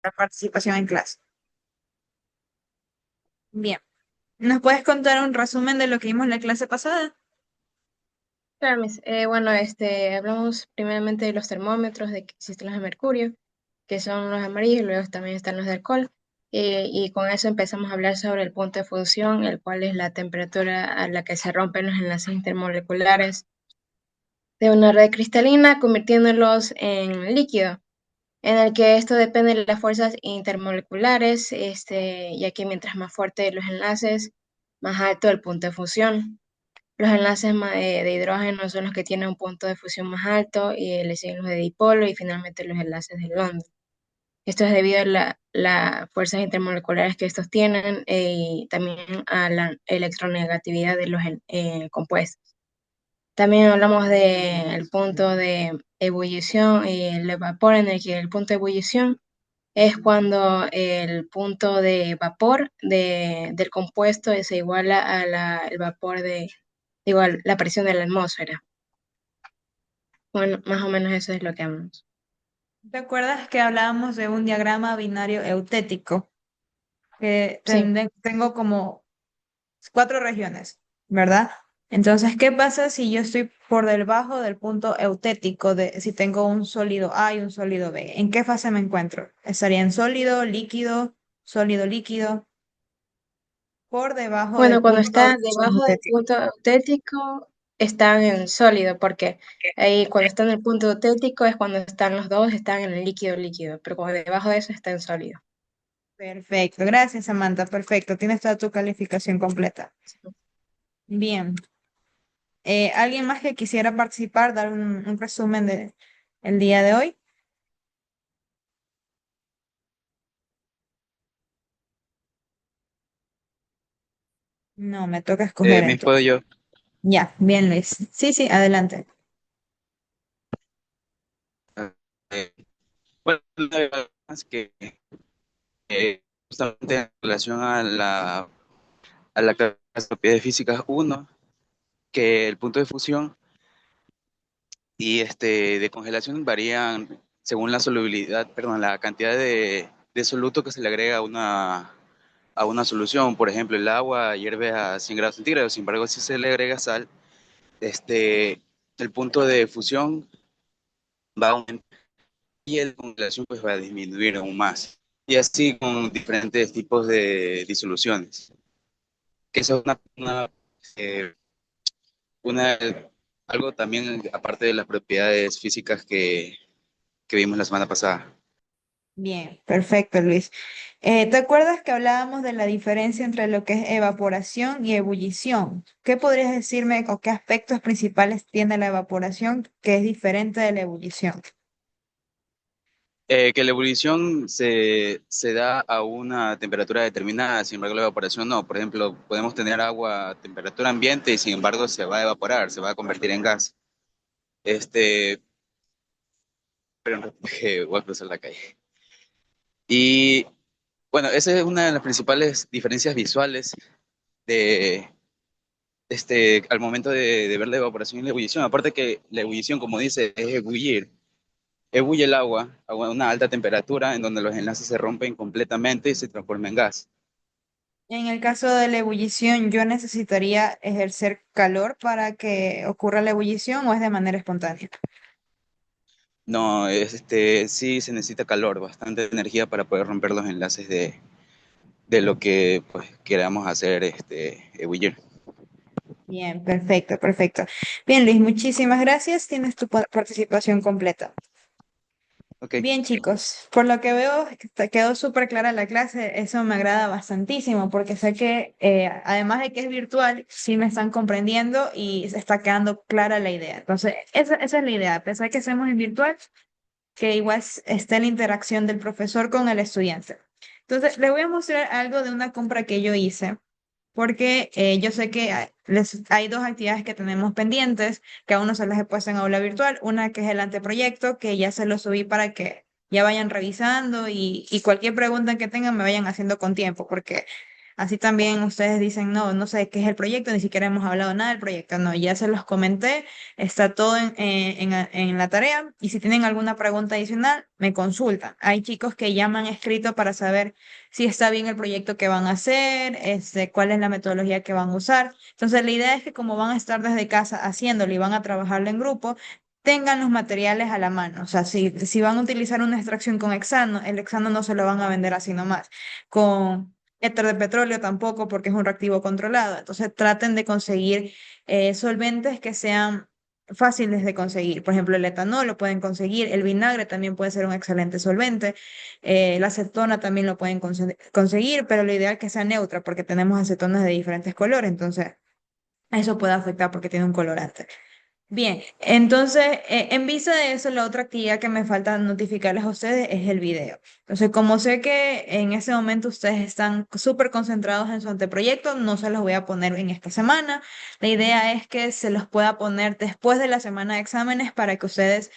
la participación en clase. Bien. ¿Nos puedes contar un resumen de lo que vimos en la clase pasada? Claro, bueno, hablamos primeramente de los termómetros, de que existen los de mercurio, que son los amarillos, luego también están los de alcohol, y con eso empezamos a hablar sobre el punto de fusión, el cual es la temperatura a la que se rompen los enlaces intermoleculares de una red cristalina, convirtiéndolos en líquido, en el que esto depende de las fuerzas intermoleculares, ya que mientras más fuertes los enlaces, más alto el punto de fusión. Los enlaces de hidrógeno son los que tienen un punto de fusión más alto y le siguen los de dipolo y finalmente los enlaces de London. Esto es debido a las fuerzas intermoleculares que estos tienen y también a la electronegatividad de los compuestos. También hablamos del punto de ebullición y el vapor, en el que el punto de ebullición es cuando el punto de vapor del compuesto es igual a el vapor igual, la presión de la atmósfera. Bueno, más o menos eso es lo que hablamos. ¿Te acuerdas que hablábamos de un diagrama binario eutético? Que Sí. tengo como cuatro regiones, ¿verdad? Entonces, ¿qué pasa si yo estoy por debajo del punto eutético de si tengo un sólido A y un sólido B? ¿En qué fase me encuentro? ¿Estaría en sólido, líquido, por debajo del Bueno, cuando punto está debajo del eutético? punto eutético, están en sólido, porque ahí cuando está en el punto eutético es cuando están los dos, están en el líquido líquido, pero cuando debajo de eso está en sólido. Perfecto, gracias Samantha, perfecto, tienes toda tu calificación completa. Bien, ¿alguien más que quisiera participar, dar un resumen de el día de hoy? No, me toca escoger Me puedo entonces. yo. Ya, bien Luis. Sí, sí, adelante. eh, bueno, la verdad es que justamente en relación a la clase de propiedades físicas uno que el punto de fusión y de congelación varían según la solubilidad, perdón, la cantidad de soluto que se le agrega a una solución. Por ejemplo, el agua hierve a 100 grados centígrados, sin embargo, si se le agrega sal, este, el punto de fusión va a aumentar y el de congelación pues va a disminuir aún más. Y así con diferentes tipos de disoluciones. Que eso es eh, una- algo también aparte de las propiedades físicas que vimos la semana pasada. Bien, perfecto, Luis. ¿Te acuerdas que hablábamos de la diferencia entre lo que es evaporación y ebullición? ¿Qué podrías decirme o qué aspectos principales tiene la evaporación que es diferente de la ebullición? Que la ebullición se da a una temperatura determinada, sin embargo la evaporación no. Por ejemplo, podemos tener agua a temperatura ambiente y sin embargo se va a evaporar, se va a convertir en gas. Este, pero que voy a cruzar la calle. Y bueno, esa es una de las principales diferencias visuales de, al momento de ver la evaporación y la ebullición. Aparte que la ebullición, como dice, es ebullir. Ebulle el agua a una alta temperatura en donde los enlaces se rompen completamente y se transforman en gas. En el caso de la ebullición, ¿yo necesitaría ejercer calor para que ocurra la ebullición o es de manera espontánea? No, sí se necesita calor, bastante energía para poder romper los enlaces de lo que pues, queramos hacer ebullir. Bien, perfecto, perfecto. Bien, Luis, muchísimas gracias. Tienes tu participación completa. Ok, Bien, chicos, por lo que veo, te quedó súper clara la clase. Eso me agrada bastantísimo porque sé que además de que es virtual, sí me están comprendiendo y se está quedando clara la idea. Entonces, esa es la idea. A pesar que hacemos en virtual, que igual esté la interacción del profesor con el estudiante. Entonces, les voy a mostrar algo de una compra que yo hice, porque yo sé que hay dos actividades que tenemos pendientes, que aún no se las he puesto en aula virtual, una que es el anteproyecto, que ya se lo subí para que ya vayan revisando y cualquier pregunta que tengan me vayan haciendo con tiempo, porque Así también ustedes dicen, no, no sé qué es el proyecto, ni siquiera hemos hablado nada del proyecto. No, ya se los comenté, está todo en la tarea y si tienen alguna pregunta adicional, me consultan. Hay chicos que ya me han escrito para saber si está bien el proyecto que van a hacer, cuál es la metodología que van a usar. Entonces, la idea es que como van a estar desde casa haciéndolo y van a trabajarlo en grupo, tengan los materiales a la mano. O sea, si van a utilizar una extracción con hexano, el hexano no se lo van a vender así nomás. Con éter de petróleo tampoco, porque es un reactivo controlado. Entonces, traten de conseguir solventes que sean fáciles de conseguir. Por ejemplo, el etanol lo pueden conseguir, el vinagre también puede ser un excelente solvente, la acetona también lo pueden conseguir, pero lo ideal es que sea neutra, porque tenemos acetonas de diferentes colores, entonces eso puede afectar porque tiene un colorante. Bien, entonces, en vista de eso, la otra actividad que me falta notificarles a ustedes es el video. Entonces, como sé que en ese momento ustedes están súper concentrados en su anteproyecto, no se los voy a poner en esta semana. La idea es que se los pueda poner después de la semana de exámenes para que ustedes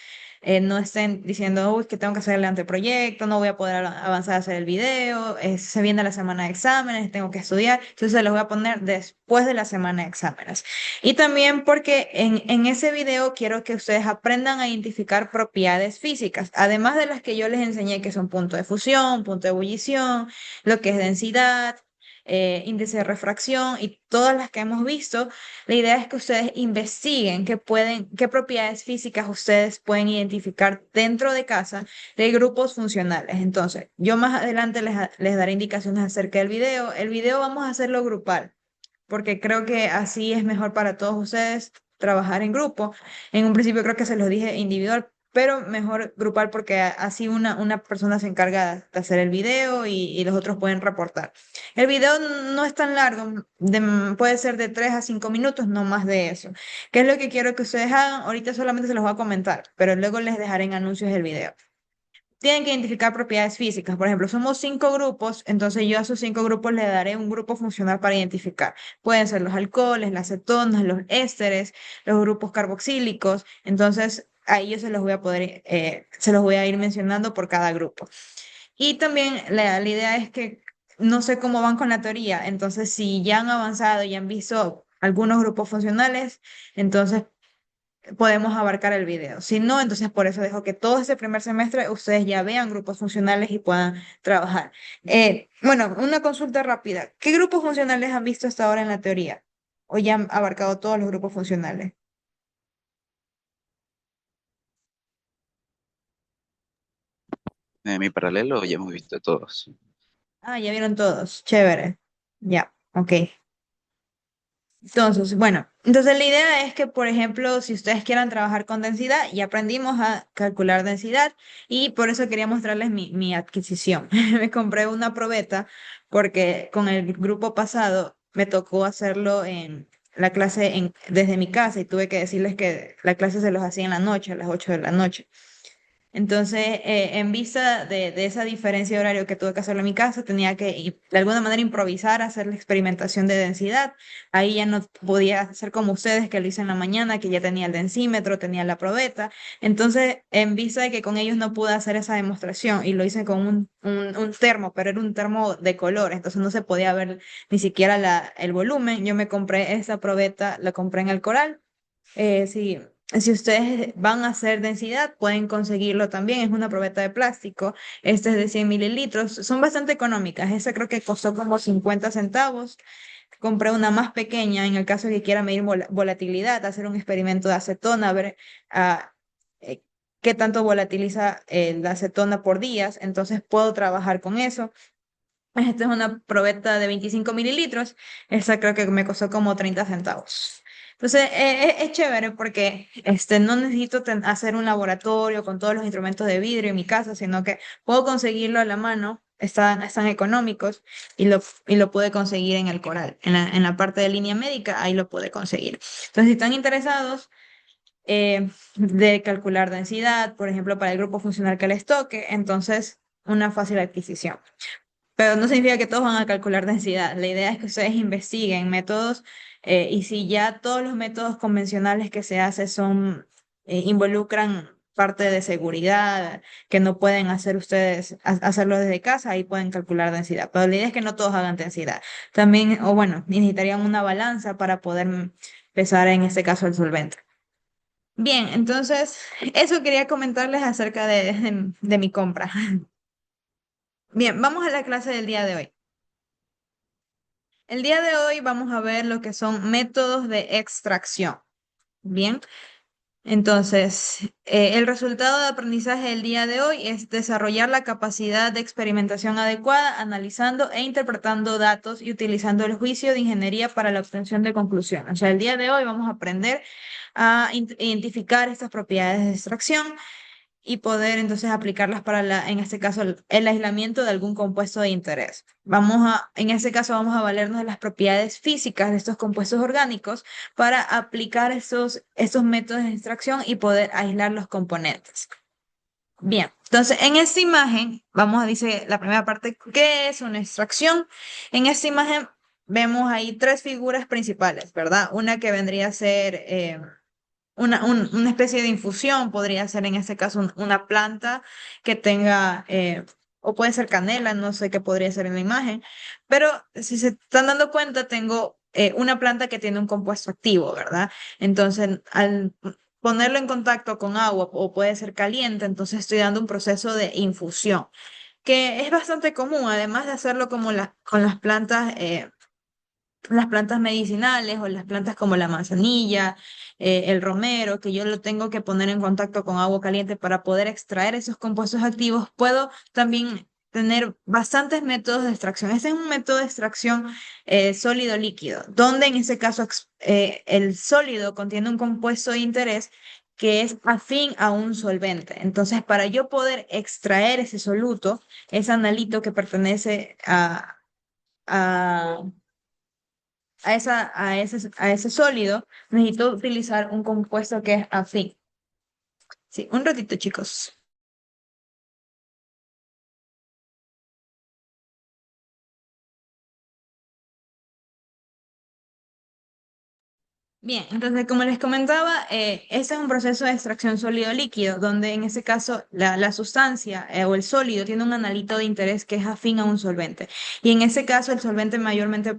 no estén diciendo, uy, que tengo que hacer el anteproyecto, no voy a poder avanzar a hacer el video, se viene la semana de exámenes, tengo que estudiar. Entonces, se los voy a poner después de la semana de exámenes. Y también porque en ese video quiero que ustedes aprendan a identificar propiedades físicas, además de las que yo les enseñé, que son punto de fusión, punto de ebullición, lo que es densidad, índice de refracción y todas las que hemos visto. La idea es que ustedes investiguen qué propiedades físicas ustedes pueden identificar dentro de casa de grupos funcionales. Entonces, yo más adelante les daré indicaciones acerca del video. El video vamos a hacerlo grupal porque creo que así es mejor para todos ustedes trabajar en grupo. En un principio creo que se los dije individual, pero mejor grupal porque así una persona se encarga de hacer el video y los otros pueden reportar. El video no es tan largo, puede ser de 3 a 5 minutos, no más de eso. ¿Qué es lo que quiero que ustedes hagan? Ahorita solamente se los voy a comentar, pero luego les dejaré en anuncios el video. Tienen que identificar propiedades físicas. Por ejemplo, somos 5 grupos, entonces yo a esos 5 grupos le daré un grupo funcional para identificar. Pueden ser los alcoholes, las cetonas, los ésteres, los grupos carboxílicos. Entonces, a ellos se los voy a ir mencionando por cada grupo. Y también la idea es que no sé cómo van con la teoría. Entonces, si ya han avanzado y han visto algunos grupos funcionales, entonces podemos abarcar el video. Si no, entonces por eso dejo que todo este primer semestre ustedes ya vean grupos funcionales y puedan trabajar. Bueno, una consulta rápida. ¿Qué grupos funcionales han visto hasta ahora en la teoría? ¿O ya han abarcado todos los grupos funcionales? En mi paralelo ya hemos visto todos. Ah, ya vieron todos. Chévere. Ya, ok. Entonces, bueno, entonces la idea es que, por ejemplo, si ustedes quieran trabajar con densidad, ya aprendimos a calcular densidad y por eso quería mostrarles mi adquisición. Me compré una probeta porque con el grupo pasado me tocó hacerlo en la clase desde mi casa y tuve que decirles que la clase se los hacía en la noche, a las 8 de la noche. Entonces, en vista de esa diferencia de horario que tuve que hacerlo en mi casa, tenía que de alguna manera improvisar, hacer la experimentación de densidad. Ahí ya no podía hacer como ustedes, que lo hice en la mañana, que ya tenía el densímetro, tenía la probeta. Entonces, en vista de que con ellos no pude hacer esa demostración y lo hice con un termo, pero era un termo de color, entonces no se podía ver ni siquiera el volumen, yo me compré esa probeta, la compré en el Coral. Sí, si ustedes van a hacer densidad, pueden conseguirlo también. Es una probeta de plástico. Este es de 100 mililitros. Son bastante económicas. Esa creo que costó como 50 centavos. Compré una más pequeña en el caso de que quiera medir volatilidad, hacer un experimento de acetona, ver ah, eh, qué tanto volatiliza la acetona por días. Entonces puedo trabajar con eso. Esta es una probeta de 25 mililitros. Esa creo que me costó como 30 centavos. Entonces, es chévere porque no necesito hacer un laboratorio con todos los instrumentos de vidrio en mi casa, sino que puedo conseguirlo a la mano, están económicos y lo pude conseguir en el Coral, en la parte de línea médica, ahí lo pude conseguir. Entonces, si están interesados de calcular densidad, por ejemplo, para el grupo funcional que les toque, entonces una fácil adquisición. Pero no significa que todos van a calcular densidad. La idea es que ustedes investiguen métodos y si ya todos los métodos convencionales que se hacen involucran parte de seguridad que no pueden hacer ustedes hacerlo desde casa, ahí pueden calcular densidad. Pero la idea es que no todos hagan densidad. También, o bueno, necesitarían una balanza para poder pesar en este caso el solvente. Bien, entonces eso quería comentarles acerca de mi compra. Bien, vamos a la clase del día de hoy. El día de hoy vamos a ver lo que son métodos de extracción. Bien, entonces el resultado de aprendizaje del día de hoy es desarrollar la capacidad de experimentación adecuada, analizando e interpretando datos y utilizando el juicio de ingeniería para la obtención de conclusiones. O sea, el día de hoy vamos a aprender a identificar estas propiedades de extracción y poder entonces aplicarlas para en este caso, el aislamiento de algún compuesto de interés. En este caso, vamos a valernos de las propiedades físicas de estos compuestos orgánicos para aplicar estos métodos de extracción y poder aislar los componentes. Bien, entonces en esta imagen, dice la primera parte, ¿qué es una extracción? En esta imagen vemos ahí tres figuras principales, ¿verdad? Una que vendría a ser una especie de infusión, podría ser en este caso una planta que tenga, o puede ser canela, no sé qué podría ser en la imagen, pero si se están dando cuenta, tengo una planta que tiene un compuesto activo, ¿verdad? Entonces, al ponerlo en contacto con agua o puede ser caliente, entonces estoy dando un proceso de infusión, que es bastante común, además de hacerlo como con las plantas medicinales o las plantas como la manzanilla, el romero, que yo lo tengo que poner en contacto con agua caliente para poder extraer esos compuestos activos, puedo también tener bastantes métodos de extracción. Este es un método de extracción sólido-líquido, donde en este caso el sólido contiene un compuesto de interés que es afín a un solvente. Entonces, para yo poder extraer ese soluto, ese analito que pertenece a a ese sólido, necesito utilizar un compuesto que es afín. Sí, un ratito, chicos. Bien, entonces como les comentaba, este es un proceso de extracción sólido-líquido, donde en este caso la sustancia o el sólido tiene un analito de interés que es afín a un solvente. Y en ese caso el solvente mayormente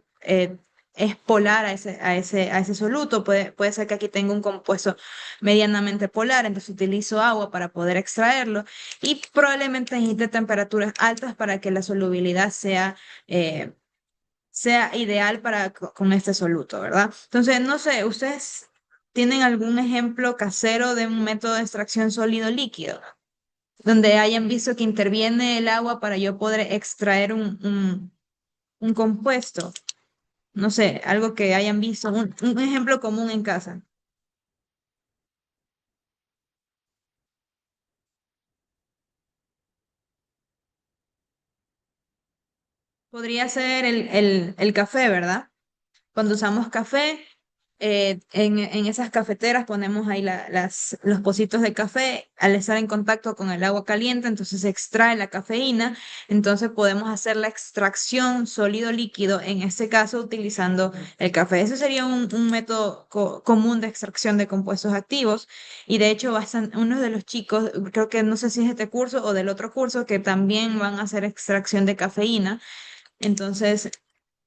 es polar a ese soluto. Puede ser que aquí tenga un compuesto medianamente polar, entonces utilizo agua para poder extraerlo y probablemente necesite temperaturas altas para que la solubilidad sea ideal con este soluto, ¿verdad? Entonces, no sé, ¿ustedes tienen algún ejemplo casero de un método de extracción sólido líquido, donde hayan visto que interviene el agua para yo poder extraer un compuesto? No sé, algo que hayan visto, un ejemplo común en casa. Podría ser el café, ¿verdad? Cuando usamos café, en esas cafeteras ponemos ahí los pocitos de café. Al estar en contacto con el agua caliente, entonces se extrae la cafeína. Entonces podemos hacer la extracción sólido-líquido, en este caso utilizando el café. Ese sería un método común de extracción de compuestos activos. Y de hecho, uno de los chicos, creo que no sé si es este curso o del otro curso, que también van a hacer extracción de cafeína. Entonces,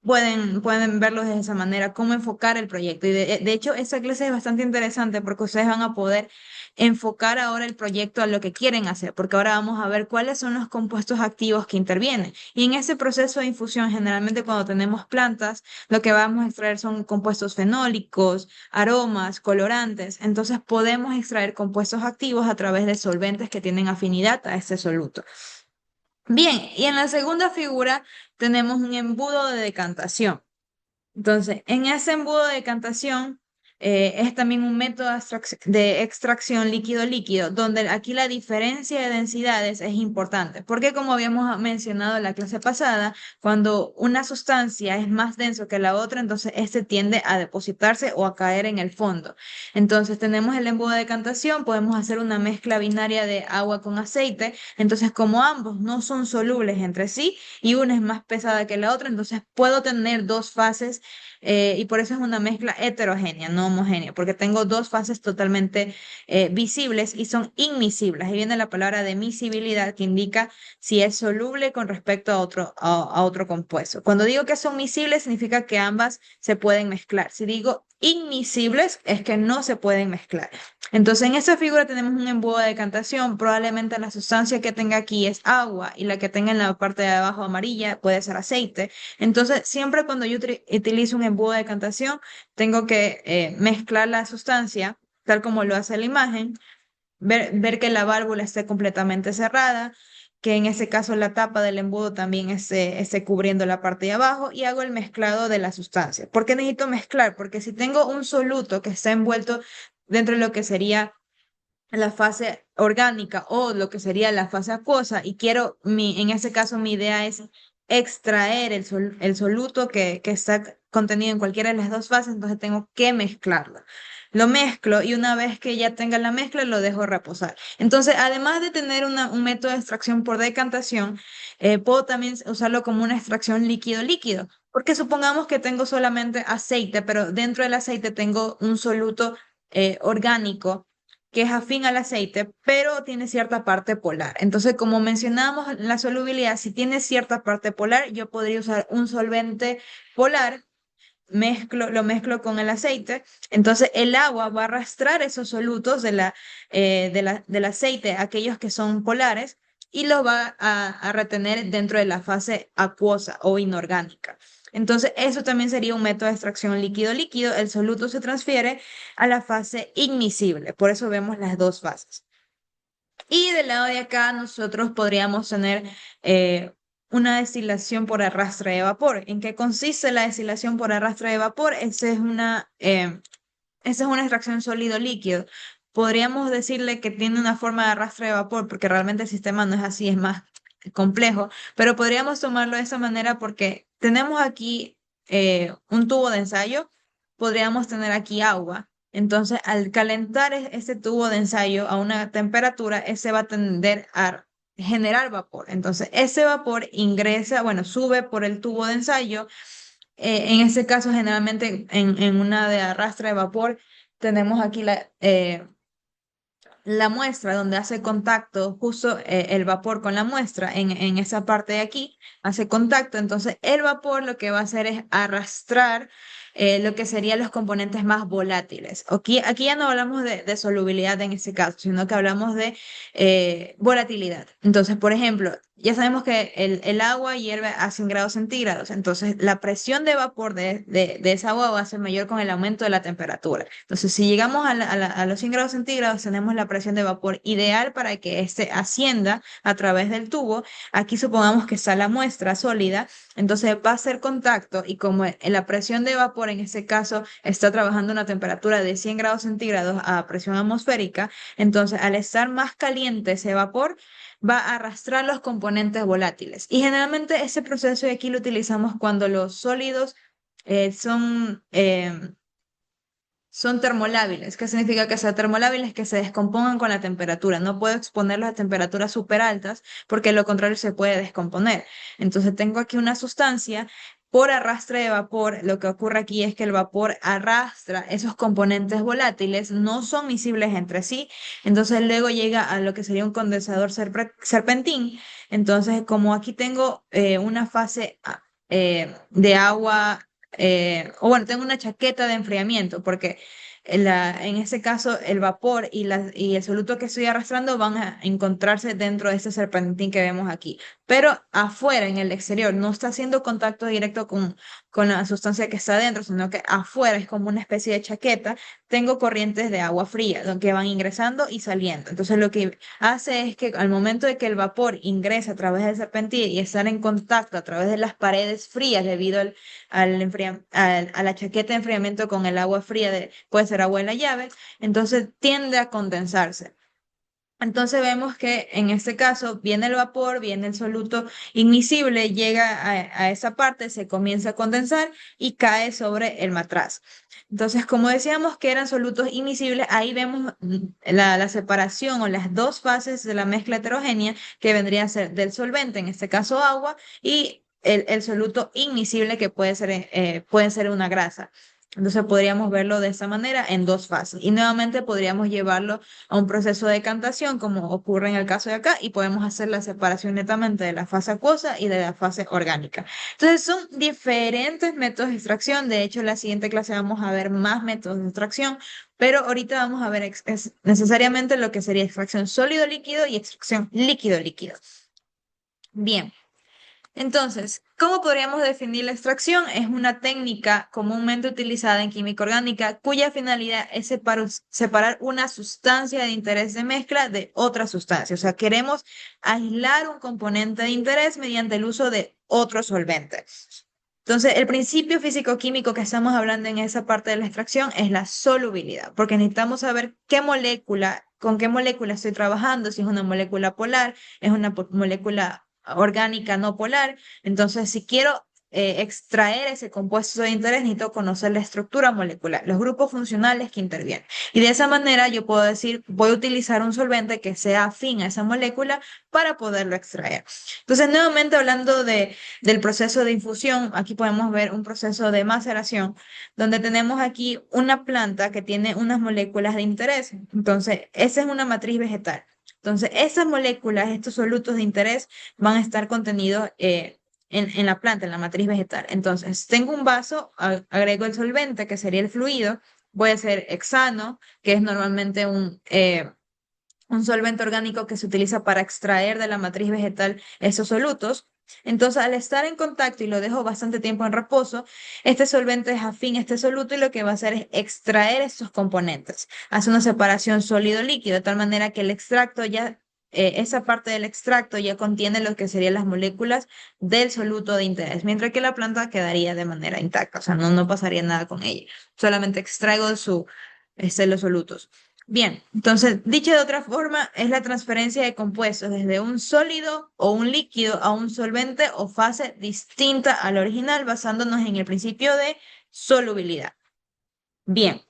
pueden verlo de esa manera, cómo enfocar el proyecto. Y de hecho, esta clase es bastante interesante porque ustedes van a poder enfocar ahora el proyecto a lo que quieren hacer, porque ahora vamos a ver cuáles son los compuestos activos que intervienen. Y en ese proceso de infusión, generalmente cuando tenemos plantas, lo que vamos a extraer son compuestos fenólicos, aromas, colorantes. Entonces, podemos extraer compuestos activos a través de solventes que tienen afinidad a este soluto. Bien, y en la segunda figura tenemos un embudo de decantación. Entonces, en ese embudo de decantación es también un método de extracción líquido-líquido, donde aquí la diferencia de densidades es importante, porque como habíamos mencionado en la clase pasada, cuando una sustancia es más denso que la otra, entonces este tiende a depositarse o a caer en el fondo. Entonces, tenemos el embudo de decantación, podemos hacer una mezcla binaria de agua con aceite, entonces como ambos no son solubles entre sí y una es más pesada que la otra, entonces puedo tener dos fases y por eso es una mezcla heterogénea, no homogénea, porque tengo dos fases totalmente visibles y son inmiscibles. Ahí viene la palabra de miscibilidad que indica si es soluble con respecto a otro compuesto. Cuando digo que son miscibles, significa que ambas se pueden mezclar. Si digo inmiscibles, es que no se pueden mezclar. Entonces, en esta figura tenemos un embudo de decantación. Probablemente la sustancia que tenga aquí es agua y la que tenga en la parte de abajo amarilla puede ser aceite. Entonces, siempre cuando yo utilizo un embudo de decantación, tengo que mezclar la sustancia, tal como lo hace la imagen, ver que la válvula esté completamente cerrada, que en ese caso la tapa del embudo también esté cubriendo la parte de abajo y hago el mezclado de la sustancia. ¿Por qué necesito mezclar? Porque si tengo un soluto que está envuelto dentro de lo que sería la fase orgánica o lo que sería la fase acuosa y quiero, en ese caso mi idea es extraer el soluto que está contenido en cualquiera de las dos fases, entonces tengo que mezclarlo. Lo mezclo y una vez que ya tenga la mezcla lo dejo reposar. Entonces, además de tener un método de extracción por decantación, puedo también usarlo como una extracción líquido-líquido, porque supongamos que tengo solamente aceite, pero dentro del aceite tengo un soluto orgánico que es afín al aceite, pero tiene cierta parte polar. Entonces, como mencionábamos, la solubilidad, si tiene cierta parte polar, yo podría usar un solvente polar, lo mezclo con el aceite, entonces el agua va a arrastrar esos solutos del aceite, aquellos que son polares, y los va a retener dentro de la fase acuosa o inorgánica. Entonces, eso también sería un método de extracción líquido-líquido. El soluto se transfiere a la fase igmisible, por eso vemos las dos fases. Y del lado de acá nosotros podríamos tener una destilación por arrastre de vapor. ¿En qué consiste la destilación por arrastre de vapor? Esa es una extracción sólido-líquido. Podríamos decirle que tiene una forma de arrastre de vapor porque realmente el sistema no es así, es más complejo, pero podríamos tomarlo de esa manera porque tenemos aquí un tubo de ensayo, podríamos tener aquí agua. Entonces, al calentar este tubo de ensayo a una temperatura, ese va a tender a generar vapor. Entonces, ese vapor ingresa, bueno, sube por el tubo de ensayo. En este caso, generalmente en una de arrastre de vapor, tenemos aquí la muestra donde hace contacto justo el vapor con la muestra en esa parte de aquí, hace contacto, entonces el vapor lo que va a hacer es arrastrar lo que serían los componentes más volátiles. Aquí ya no hablamos de solubilidad en este caso, sino que hablamos de volatilidad. Entonces, por ejemplo, ya sabemos que el agua hierve a 100 grados centígrados, entonces la presión de vapor de esa agua va a ser mayor con el aumento de la temperatura. Entonces, si llegamos a los 100 grados centígrados, tenemos la presión de vapor ideal para que éste ascienda a través del tubo. Aquí supongamos que está la muestra sólida, entonces va a hacer contacto y como la presión de vapor en este caso está trabajando a una temperatura de 100 grados centígrados a presión atmosférica, entonces al estar más caliente ese vapor, va a arrastrar los componentes volátiles. Y generalmente ese proceso de aquí lo utilizamos cuando los sólidos son termolábiles. ¿Qué significa que sean termolábiles? Que se descompongan con la temperatura. No puedo exponerlos a temperaturas súper altas porque lo contrario se puede descomponer. Entonces tengo aquí una sustancia por arrastre de vapor. Lo que ocurre aquí es que el vapor arrastra esos componentes volátiles, no son miscibles entre sí. Entonces luego llega a lo que sería un condensador serpentín. Entonces, como aquí tengo una fase de agua o bueno, tengo una chaqueta de enfriamiento, porque en ese caso el vapor y el soluto que estoy arrastrando van a encontrarse dentro de este serpentín que vemos aquí. Pero afuera, en el exterior, no está haciendo contacto directo con la sustancia que está adentro, sino que afuera es como una especie de chaqueta. Tengo corrientes de agua fría, que van ingresando y saliendo. Entonces lo que hace es que al momento de que el vapor ingresa a través del serpentín y estar en contacto a través de las paredes frías debido a la chaqueta de enfriamiento con el agua fría, puede ser agua de la llave, entonces tiende a condensarse. Entonces vemos que en este caso viene el vapor, viene el soluto inmisible, llega a esa parte, se comienza a condensar y cae sobre el matraz. Entonces, como decíamos que eran solutos inmisibles, ahí vemos la separación o las dos fases de la mezcla heterogénea que vendría a ser del solvente, en este caso agua, y el soluto inmiscible que puede ser una grasa. Entonces podríamos verlo de esta manera en dos fases. Y nuevamente podríamos llevarlo a un proceso de decantación, como ocurre en el caso de acá, y podemos hacer la separación netamente de la fase acuosa y de la fase orgánica. Entonces son diferentes métodos de extracción. De hecho, en la siguiente clase vamos a ver más métodos de extracción, pero ahorita vamos a ver necesariamente lo que sería extracción sólido-líquido y extracción líquido-líquido. Bien. Entonces, ¿cómo podríamos definir la extracción? Es una técnica comúnmente utilizada en química orgánica cuya finalidad es separar una sustancia de interés de mezcla de otra sustancia. O sea, queremos aislar un componente de interés mediante el uso de otro solvente. Entonces, el principio físico-químico que estamos hablando en esa parte de la extracción es la solubilidad, porque necesitamos saber con qué molécula estoy trabajando, si es una molécula polar, es una molécula orgánica no polar. Entonces, si quiero extraer ese compuesto de interés, necesito conocer la estructura molecular, los grupos funcionales que intervienen. Y de esa manera yo puedo decir, voy a utilizar un solvente que sea afín a esa molécula para poderlo extraer. Entonces, nuevamente hablando del proceso de infusión, aquí podemos ver un proceso de maceración, donde tenemos aquí una planta que tiene unas moléculas de interés. Entonces, esa es una matriz vegetal. Entonces, esas moléculas, estos solutos de interés, van a estar contenidos en la planta, en la matriz vegetal. Entonces, tengo un vaso, agrego el solvente, que sería el fluido, voy a hacer hexano, que es normalmente un solvente orgánico que se utiliza para extraer de la matriz vegetal esos solutos. Entonces, al estar en contacto y lo dejo bastante tiempo en reposo, este solvente es afín a este soluto y lo que va a hacer es extraer estos componentes. Hace una separación sólido-líquido, de tal manera que el extracto ya, esa parte del extracto ya contiene lo que serían las moléculas del soluto de interés, mientras que la planta quedaría de manera intacta, o sea, no pasaría nada con ella. Solamente extraigo los solutos. Bien, entonces, dicho de otra forma, es la transferencia de compuestos desde un sólido o un líquido a un solvente o fase distinta al original, basándonos en el principio de solubilidad. Bien,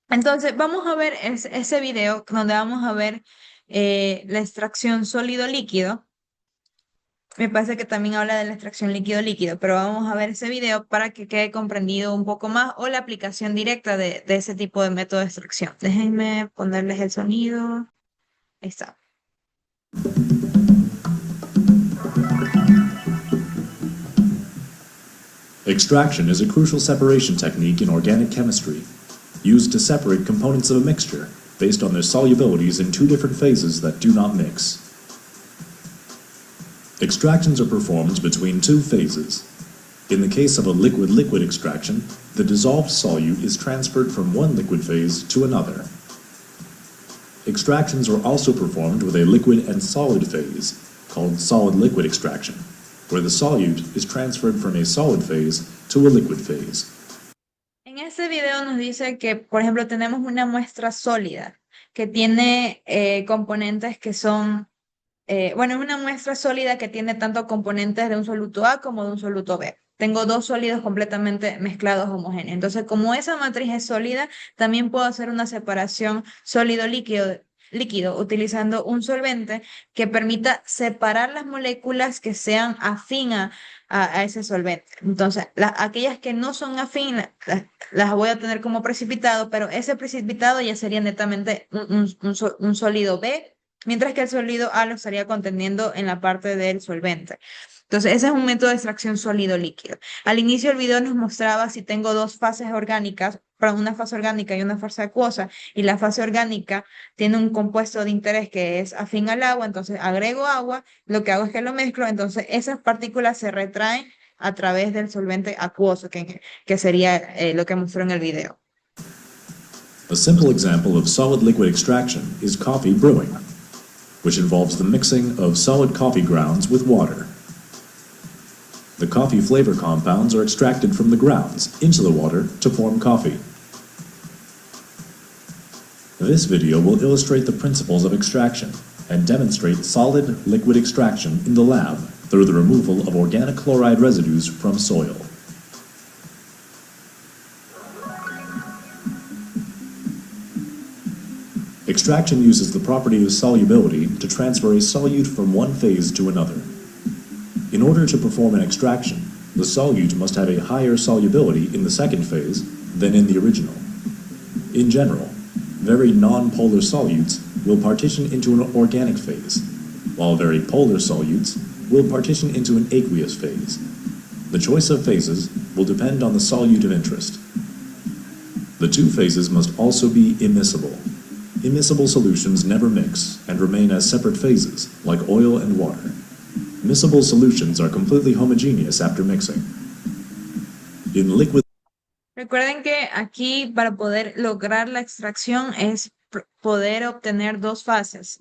entonces vamos a ver ese video donde vamos a ver la extracción sólido-líquido. Me parece que también habla de la extracción líquido-líquido, pero vamos a ver ese video para que quede comprendido un poco más o la aplicación directa de ese tipo de método de extracción. Déjenme ponerles el sonido. Ahí está. Extraction is a crucial separation technique in organic chemistry, used to separate components of a mixture based on their solubilities in two different phases that do not mix. Extractions are performed between two phases. In the case of a liquid-liquid extraction, the dissolved solute is transferred from one liquid phase to another. Extractions are also performed with a liquid and solid phase, called solid-liquid extraction, where the solute is transferred from a solid phase to a liquid phase. En este video nos dice que, por ejemplo, tenemos una muestra sólida que tiene componentes que son, bueno, es una muestra sólida que tiene tanto componentes de un soluto A como de un soluto B. Tengo dos sólidos completamente mezclados homogéneos. Entonces, como esa matriz es sólida, también puedo hacer una separación sólido-líquido utilizando un solvente que permita separar las moléculas que sean afín a ese solvente. Entonces, aquellas que no son afín, las voy a tener como precipitado, pero ese precipitado ya sería netamente un sólido B, mientras que el sólido A lo estaría conteniendo en la parte del solvente. Entonces, ese es un método de extracción sólido-líquido. Al inicio del video nos mostraba si tengo dos fases orgánicas, para una fase orgánica y una fase acuosa, y la fase orgánica tiene un compuesto de interés que es afín al agua, entonces agrego agua, lo que hago es que lo mezclo, entonces esas partículas se retraen a través del solvente acuoso, que sería lo que mostró en el video. A simple example of solid-liquid extraction is coffee brewing, which involves the mixing of solid coffee grounds with water. The coffee flavor compounds are extracted from the grounds into the water to form coffee. This video will illustrate the principles of extraction and demonstrate solid liquid extraction in the lab through the removal of organic chloride residues from soil. Extraction uses the property of solubility to transfer a solute from one phase to another. In order to perform an extraction, the solute must have a higher solubility in the second phase than in the original. In general, very non-polar solutes will partition into an organic phase, while very polar solutes will partition into an aqueous phase. The choice of phases will depend on the solute of interest. The two phases must also be immiscible. Immiscible solutions never mix and remain as separate phases, like oil and water. Miscible solutions are completely homogeneous after mixing. In liquid Recuerden que aquí para poder lograr la extracción es poder obtener dos fases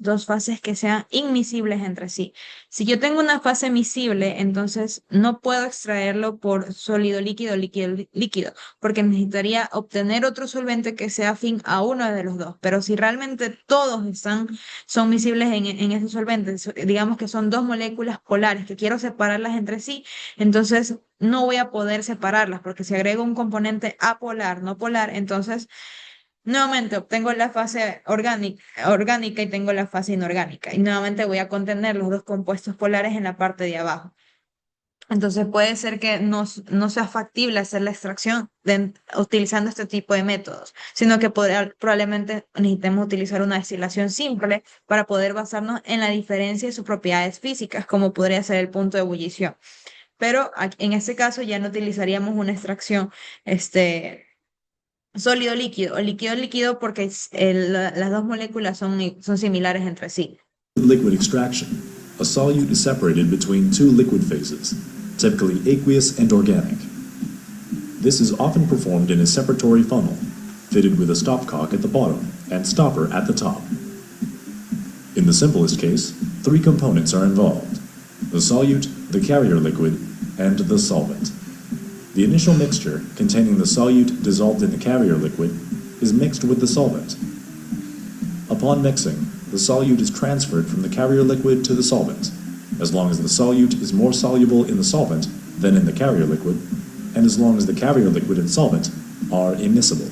que sean inmiscibles entre sí. Si yo tengo una fase miscible, entonces no puedo extraerlo por sólido, líquido, líquido, líquido, porque necesitaría obtener otro solvente que sea afín a uno de los dos. Pero si realmente todos son miscibles en ese solvente, digamos que son dos moléculas polares que quiero separarlas entre sí, entonces no voy a poder separarlas, porque si agrego un componente apolar, no polar, entonces nuevamente obtengo la fase orgánica y tengo la fase inorgánica. Y nuevamente voy a contener los dos compuestos polares en la parte de abajo. Entonces puede ser que no sea factible hacer la extracción utilizando este tipo de métodos, sino que probablemente necesitemos utilizar una destilación simple para poder basarnos en la diferencia de sus propiedades físicas, como podría ser el punto de ebullición. Pero en este caso ya no utilizaríamos una extracción sólido líquido o líquido líquido porque las dos moléculas son similares entre sí. liquid extraction, a solute is separated between two liquid phases, typically aqueous and organic. This is often performed in a separatory funnel, fitted with a stopcock at the bottom and stopper at the top. In the simplest case, three components are involved: the solute, the carrier liquid, and the solvent. The initial mixture, containing the solute dissolved in the carrier liquid, is mixed with the solvent. Upon mixing, the solute is transferred from the carrier liquid to the solvent, as long as the solute is more soluble in the solvent than in the carrier liquid, and as long as the carrier liquid and solvent are immiscible.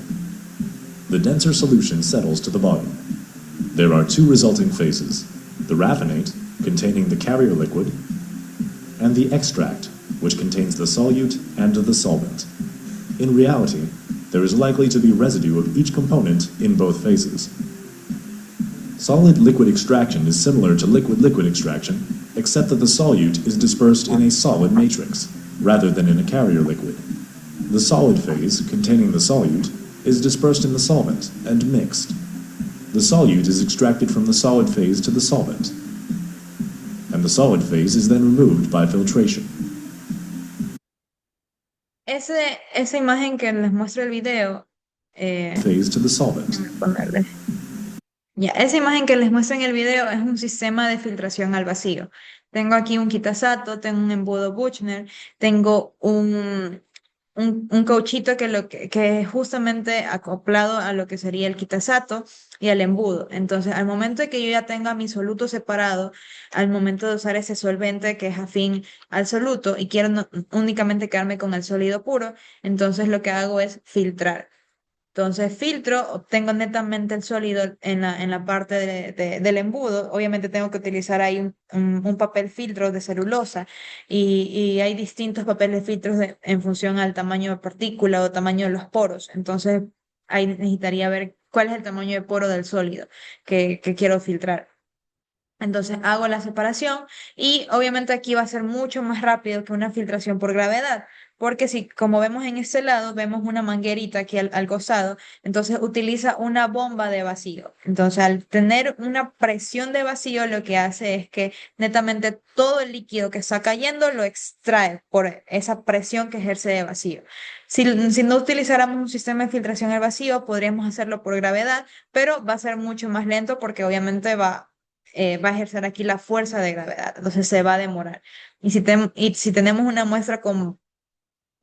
The denser solution settles to the bottom. There are two resulting phases: the raffinate, containing the carrier liquid, and the extract, which contains the solute and the solvent. In reality, there is likely to be residue of each component in both phases. Solid liquid extraction is similar to liquid-liquid extraction, except that the solute is dispersed in a solid matrix, rather than in a carrier liquid. The solid phase, containing the solute, is dispersed in the solvent and mixed. The solute is extracted from the solid phase to the solvent, and the solid phase is then removed by filtration. Esa imagen que les muestro el video, Phase to the solvent. ponerle. Ya, esa imagen que les muestro en el video es un sistema de filtración al vacío. Tengo aquí un Kitasato, tengo un embudo Buchner, tengo un cauchito que es justamente acoplado a lo que sería el Kitasato y al embudo. Entonces, al momento de que yo ya tenga mi soluto separado, al momento de usar ese solvente que es afín al soluto y quiero únicamente quedarme con el sólido puro, entonces lo que hago es filtrar. Entonces filtro, obtengo netamente el sólido en la parte del embudo. Obviamente tengo que utilizar ahí un papel filtro de celulosa y hay distintos papeles filtros en función al tamaño de partícula o tamaño de los poros. Entonces ahí necesitaría ver cuál es el tamaño de poro del sólido que quiero filtrar. Entonces hago la separación y obviamente aquí va a ser mucho más rápido que una filtración por gravedad, porque si como vemos en este lado, vemos una manguerita aquí al costado, entonces utiliza una bomba de vacío. Entonces al tener una presión de vacío, lo que hace es que netamente todo el líquido que está cayendo lo extrae por esa presión que ejerce de vacío. Si no utilizáramos un sistema de filtración al vacío, podríamos hacerlo por gravedad, pero va a ser mucho más lento porque obviamente va a ejercer aquí la fuerza de gravedad, entonces se va a demorar. Y si tenemos una muestra con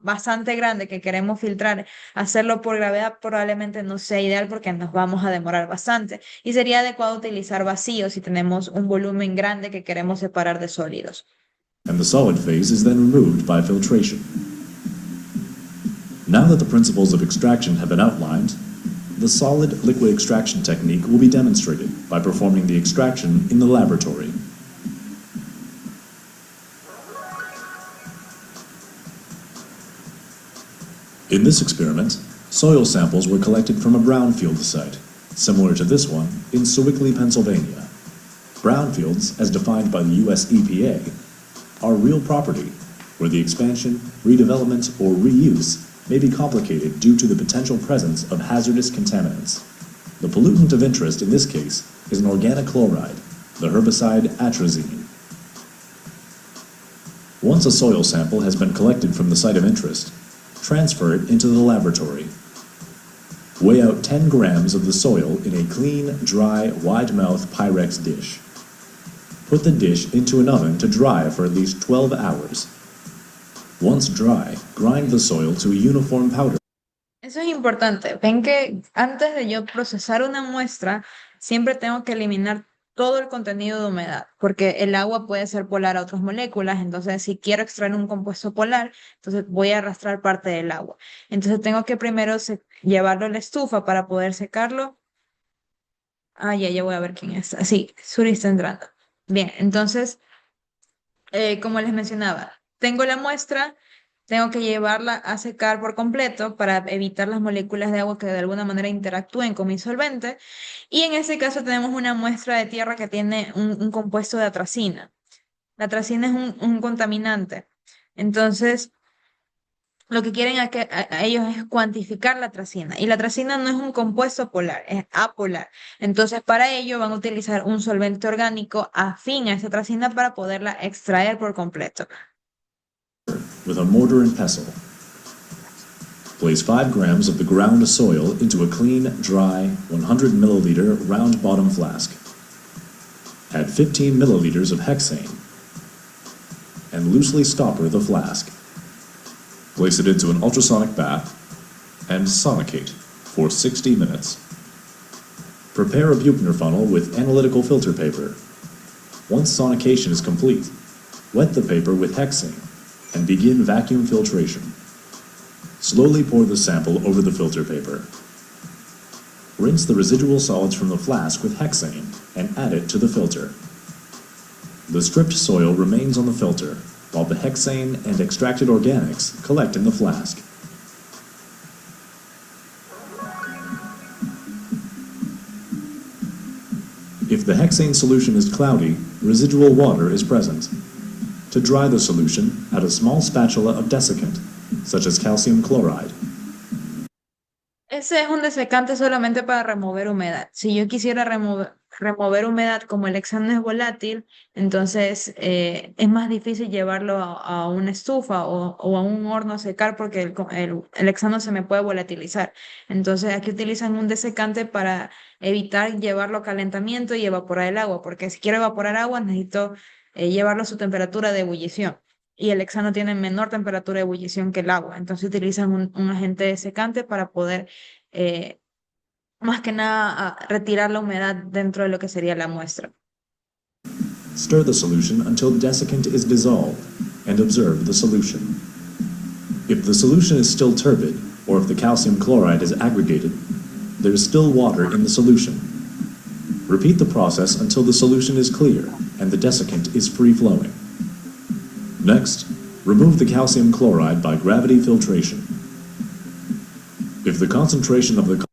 bastante grande que queremos filtrar, hacerlo por gravedad probablemente no sea ideal porque nos vamos a demorar bastante. Y sería adecuado utilizar vacíos si tenemos un volumen grande que queremos separar de sólidos. And the solid phase is then removed by filtration. Now that the principles of extraction have been outlined, the solid liquid extraction technique will be demonstrated by performing the extraction in the laboratory. In this experiment, soil samples were collected from a brownfield site, similar to this one in Sewickley, Pennsylvania. Brownfields, as defined by the US EPA, are real property where the expansion, redevelopment, or reuse may be complicated due to the potential presence of hazardous contaminants. The pollutant of interest in this case is an organic chloride, the herbicide atrazine. Once a soil sample has been collected from the site of interest, transfer it into the laboratory. Weigh out 10 grams of the soil in a clean, dry, wide-mouth Pyrex dish. Put the dish into an oven to dry for at least 12 hours. Once dry, grind the soil to a uniform powder. Eso es importante. Ven que antes de yo procesar una muestra, siempre tengo que eliminar todo el contenido de humedad, porque el agua puede ser polar a otras moléculas. Entonces, si quiero extraer un compuesto polar, entonces voy a arrastrar parte del agua. Entonces, tengo que primero llevarlo a la estufa para poder secarlo. Ah, ya voy a ver quién está. Sí, Suri está entrando. Bien, entonces, como les mencionaba, tengo la muestra. Tengo que llevarla a secar por completo para evitar las moléculas de agua que de alguna manera interactúen con mi solvente. Y en este caso tenemos una muestra de tierra que tiene un compuesto de atracina. La atracina es un contaminante. Entonces, lo que quieren a ellos es cuantificar la atracina. Y la atracina no es un compuesto polar, es apolar. Entonces, para ello van a utilizar un solvente orgánico afín a esa atracina para poderla extraer por completo. With a mortar and pestle. Place 5 grams of the ground soil into a clean, dry, 100 milliliter round bottom flask. Add 15 milliliters of hexane and loosely stopper the flask. Place it into an ultrasonic bath and sonicate for 60 minutes. Prepare a Buchner funnel with analytical filter paper. Once sonication is complete, wet the paper with hexane and begin vacuum filtration. Slowly pour the sample over the filter paper. Rinse the residual solids from the flask with hexane and add it to the filter. The stripped soil remains on the filter, while the hexane and extracted organics collect in the flask. If the hexane solution is cloudy, residual water is present. To dry the solution, add a small spatula of desiccant, such as calcium chloride. Ese es un desecante solamente para remover humedad. Si yo quisiera remover humedad, como el hexano es volátil, entonces es más difícil llevarlo a una estufa o a un horno a secar porque el hexano se me puede volatilizar. Entonces aquí utilizan un desecante para evitar llevarlo a calentamiento y evaporar el agua, porque si quiero evaporar agua necesito llevarlo a su temperatura de ebullición. Y el hexano tiene menor temperatura de ebullición que el agua. Entonces utilizan un agente secante para poder, más que nada, retirar la humedad dentro de lo que sería la muestra. Stir the solution until the desiccant is dissolved and observe the solution. If the solution is still turbid, or if the calcium chloride is aggregated, there is still water in the solution. Repeat the process until the solution is clear and the desiccant is free-flowing. Next, remove the calcium chloride by gravity filtration. If the concentration of the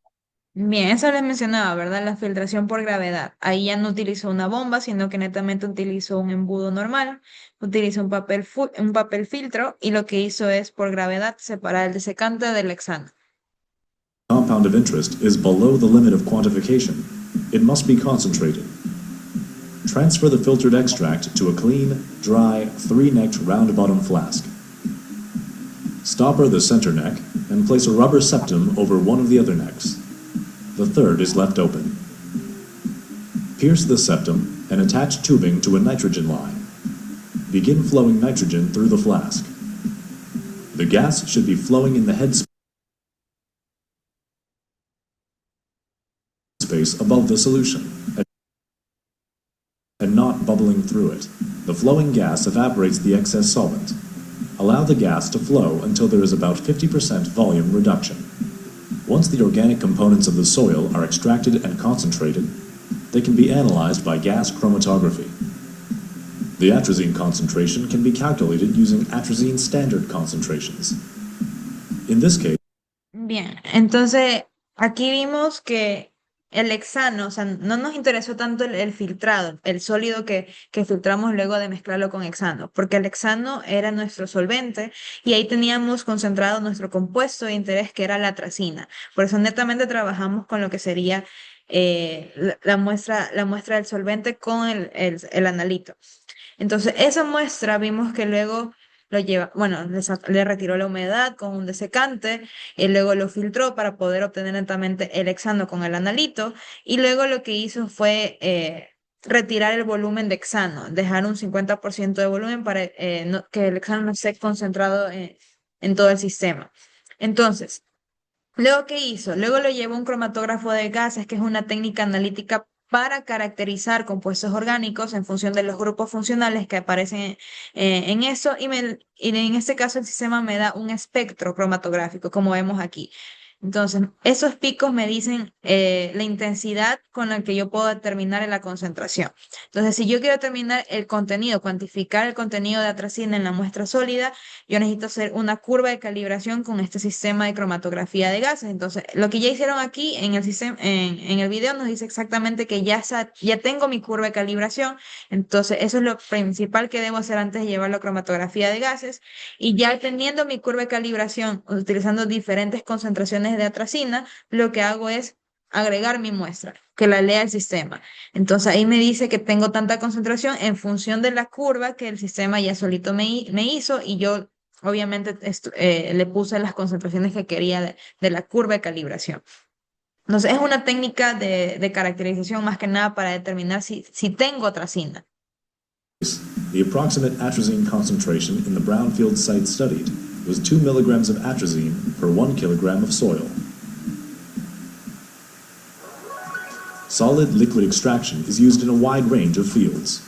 Bien, eso les mencionaba, ¿verdad? La filtración por gravedad. Ahí ya no utilizo una bomba, sino que netamente utilizo un embudo normal, utilizo un papel filtro y lo que hizo es por gravedad separar el desecante del hexano. compound of interest is below the limit of quantification, it must be concentrated. Transfer the filtered extract to a clean, dry, 3-necked round-bottom flask. Stopper the center neck and place a rubber septum over one of the other necks. The third is left open. Pierce the septum and attach tubing to a nitrogen line. Begin flowing nitrogen through the flask. The gas should be flowing in the head space above the solution and not bubbling through it. The flowing gas evaporates the excess solvent. Allow the gas to flow until there is about 50% volume reduction. Once the organic components of the soil are extracted and concentrated, they can be analyzed by gas chromatography. The atrazine concentration can be calculated using atrazine standard concentrations. In this case, Bien, entonces aquí vimos que el hexano, o sea, no nos interesó tanto el filtrado, el sólido que filtramos luego de mezclarlo con hexano, porque el hexano era nuestro solvente y ahí teníamos concentrado nuestro compuesto de interés que era la atracina. Por eso netamente trabajamos con lo que sería la muestra del solvente con el analito. Entonces, esa muestra vimos que luego lo lleva, bueno, le retiró la humedad con un desecante y luego lo filtró para poder obtener lentamente el hexano con el analito y luego lo que hizo fue retirar el volumen de hexano, dejar un 50% de volumen para que el hexano no esté concentrado en todo el sistema. Entonces, luego, ¿qué hizo? Luego lo llevó a un cromatógrafo de gases, que es una técnica analítica para caracterizar compuestos orgánicos en función de los grupos funcionales que aparecen en eso, y en este caso el sistema me da un espectro cromatográfico, como vemos aquí. Entonces, esos picos me dicen la intensidad con la que yo puedo determinar la concentración. Entonces, si yo quiero determinar el contenido, cuantificar el contenido de atracina en la muestra sólida, yo necesito hacer una curva de calibración con este sistema de cromatografía de gases. Entonces, lo que ya hicieron aquí en el sistema, en el video nos dice exactamente que ya tengo mi curva de calibración. Entonces, eso es lo principal que debo hacer antes de llevarlo a cromatografía de gases. Y ya teniendo mi curva de calibración, utilizando diferentes concentraciones de atracina, lo que hago es agregar mi muestra, que la lea el sistema. Entonces ahí me dice que tengo tanta concentración en función de la curva que el sistema ya solito me hizo y yo obviamente le puse las concentraciones que quería de la curva de calibración. Entonces es una técnica de caracterización más que nada para determinar si tengo atracina. The approximate atrazine concentration in the brownfield site studied was 2 milligrams of atrazine per 1 kilogram of soil. Solid liquid extraction is used in a wide range of fields.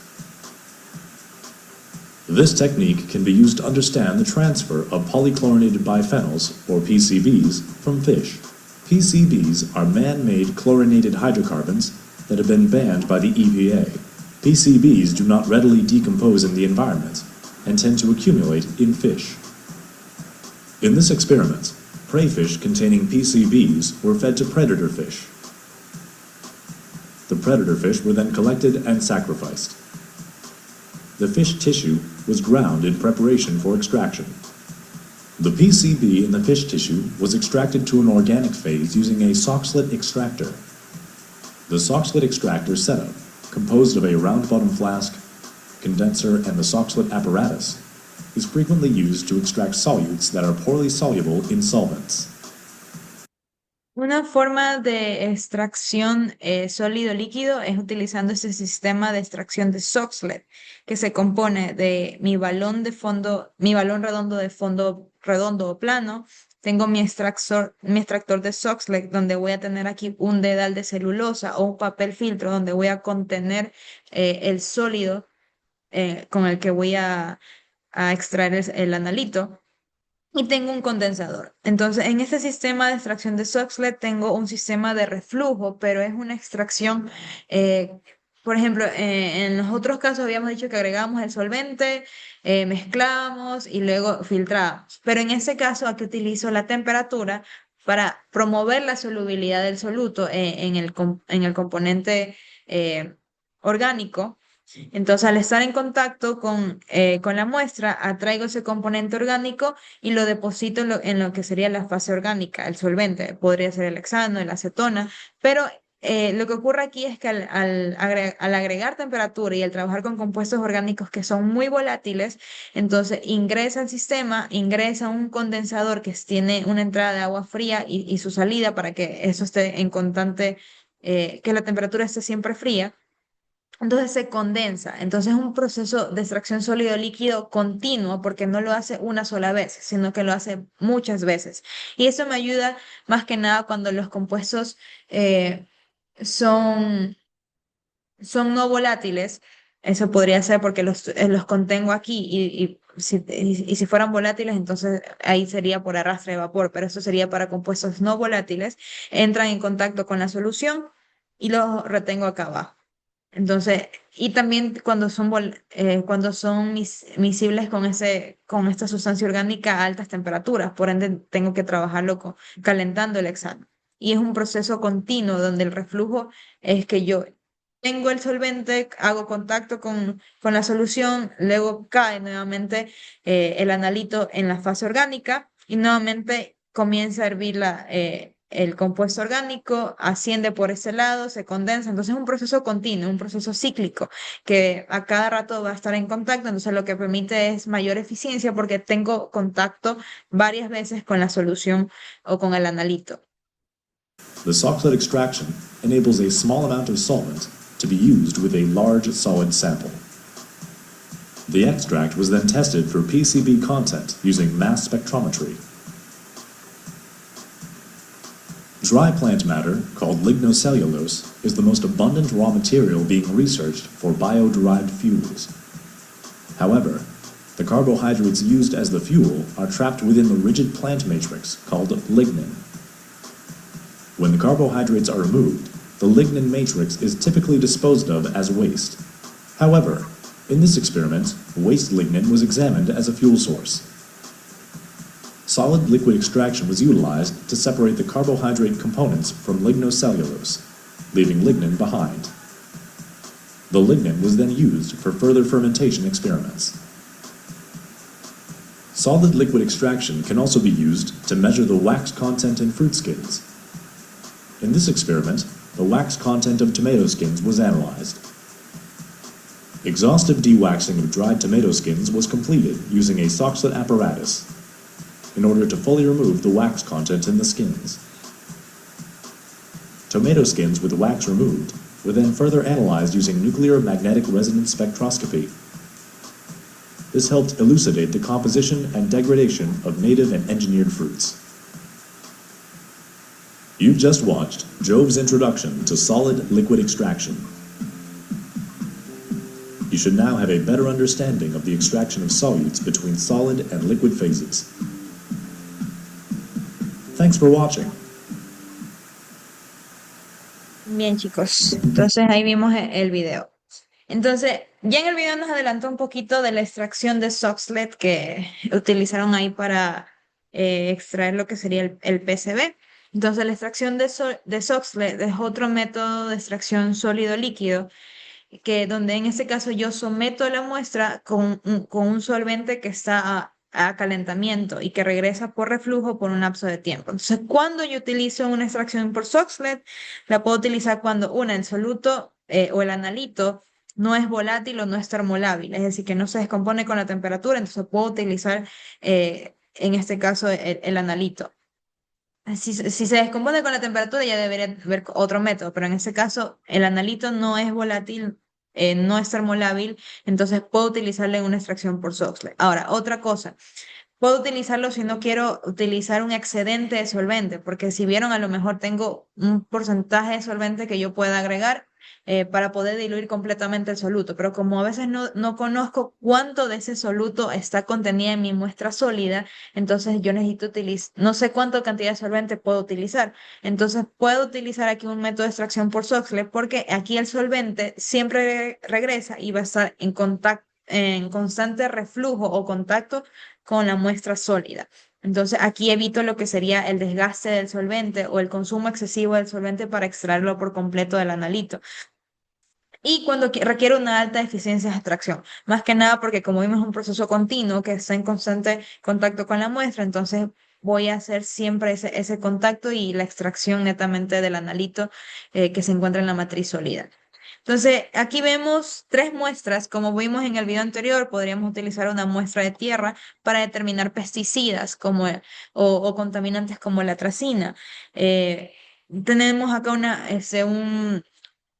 This technique can be used to understand the transfer of polychlorinated biphenyls, or PCBs, from fish. PCBs are man-made chlorinated hydrocarbons that have been banned by the EPA. PCBs do not readily decompose in the environment and tend to accumulate in fish. In this experiment, prey fish containing PCBs were fed to predator fish. The predator fish were then collected and sacrificed. The fish tissue was ground in preparation for extraction. The PCB in the fish tissue was extracted to an organic phase using a Soxhlet extractor. The Soxhlet extractor setup, composed of a round-bottom flask, condenser, and the Soxhlet apparatus, is frequently used to extract solutes that are poorly soluble in solvents. Una forma de extracción sólido-líquido es utilizando este sistema de extracción de Soxhlet, que se compone de mi balón redondo de fondo redondo o plano. Tengo mi extractor de Soxhlet, donde voy a tener aquí un dedal de celulosa o un papel filtro, donde voy a contener el sólido con el que voy a extraer el analito. Y tengo un condensador. Entonces, en este sistema de extracción de Soxhlet tengo un sistema de reflujo, pero es una extracción, eh, por ejemplo, en los otros casos habíamos dicho que agregábamos el solvente, mezclábamos y luego filtrábamos. Pero en este caso aquí utilizo la temperatura para promover la solubilidad del soluto en el componente orgánico. Entonces, al estar en contacto con la muestra, atraigo ese componente orgánico y lo deposito en lo que sería la fase orgánica, el solvente. Podría ser el hexano, la acetona, pero lo que ocurre aquí es que al agregar temperatura y al trabajar con compuestos orgánicos que son muy volátiles, entonces ingresa al sistema, ingresa un condensador que tiene una entrada de agua fría y su salida para que eso esté en constante, que la temperatura esté siempre fría. Entonces se condensa. Entonces es un proceso de extracción sólido-líquido continuo porque no lo hace una sola vez, sino que lo hace muchas veces. Y eso me ayuda más que nada cuando los compuestos eh, son, son no volátiles. Eso podría ser porque los contengo aquí y si fueran volátiles, entonces ahí sería por arrastre de vapor, pero eso sería para compuestos no volátiles. Entran en contacto con la solución y los retengo acá abajo. Entonces, y también cuando son, cuando son miscibles con esta sustancia orgánica a altas temperaturas, por ende tengo que trabajarlo calentando el hexano. Y es un proceso continuo donde el reflujo es que yo tengo el solvente, hago contacto con la solución, luego cae nuevamente el analito en la fase orgánica y nuevamente comienza a hervir el compuesto orgánico, asciende por ese lado, se condensa. Entonces es un proceso continuo, un proceso cíclico que a cada rato va a estar en contacto. Entonces lo que permite es mayor eficiencia porque tengo contacto varias veces con la solución o con el analito. The Soxhlet extraction enables a small amount of solvent to be used with a large solid sample. The extract was then tested for PCB content using mass spectrometry. Dry plant matter, called lignocellulose, is the most abundant raw material being researched for bio-derived fuels. However, the carbohydrates used as the fuel are trapped within the rigid plant matrix called lignin. When the carbohydrates are removed, the lignin matrix is typically disposed of as waste. However, in this experiment, waste lignin was examined as a fuel source. Solid liquid extraction was utilized to separate the carbohydrate components from lignocellulose, leaving lignin behind. The lignin was then used for further fermentation experiments. Solid liquid extraction can also be used to measure the wax content in fruit skins. In this experiment, the wax content of tomato skins was analyzed. Exhaustive dewaxing of dried tomato skins was completed using a Soxhlet apparatus in order to fully remove the wax content in the skins. Tomato skins with wax removed were then further analyzed using nuclear magnetic resonance spectroscopy. This helped elucidate the composition and degradation of native and engineered fruits. You've just watched Jove's introduction to solid liquid extraction. You should now have a better understanding of the extraction of solutes between solid and liquid phases. Thanks for watching. Bien, chicos, entonces ahí vimos el video. Entonces, ya en el video nos adelantó un poquito de la extracción de Soxhlet que utilizaron ahí para extraer lo que sería el PCB. Entonces, la extracción de Soxhlet es otro método de extracción sólido-líquido, que donde en este caso yo someto la muestra con un solvente que está a calentamiento y que regresa por reflujo por un lapso de tiempo. Entonces, cuando yo utilizo una extracción por Soxhlet, la puedo utilizar cuando el soluto o el analito no es volátil o no es termolábil, es decir, que no se descompone con la temperatura, entonces puedo utilizar en este caso el analito. Si se descompone con la temperatura ya debería haber otro método, pero en ese caso el analito no es volátil, no es termolábil, entonces puedo utilizarlo en una extracción por Soxhlet. Ahora, otra cosa, puedo utilizarlo si no quiero utilizar un excedente de solvente, porque si vieron, a lo mejor tengo un porcentaje de solvente que yo pueda agregar para poder diluir completamente el soluto, pero como a veces no conozco cuánto de ese soluto está contenida en mi muestra sólida, entonces yo necesito utilizar, no sé cuánta cantidad de solvente puedo utilizar, entonces puedo utilizar aquí un método de extracción por Soxhlet, porque aquí el solvente siempre regresa y va a estar en contacto, en constante reflujo o contacto con la muestra sólida. Entonces aquí evito lo que sería el desgaste del solvente o el consumo excesivo del solvente para extraerlo por completo del analito. Y cuando requiere una alta eficiencia de extracción, más que nada porque como vimos es un proceso continuo que está en constante contacto con la muestra, entonces voy a hacer siempre ese contacto y la extracción netamente del analito que se encuentra en la matriz sólida. Entonces, aquí vemos tres muestras. Como vimos en el video anterior, podríamos utilizar una muestra de tierra para determinar pesticidas o contaminantes como la atracina. Eh, tenemos acá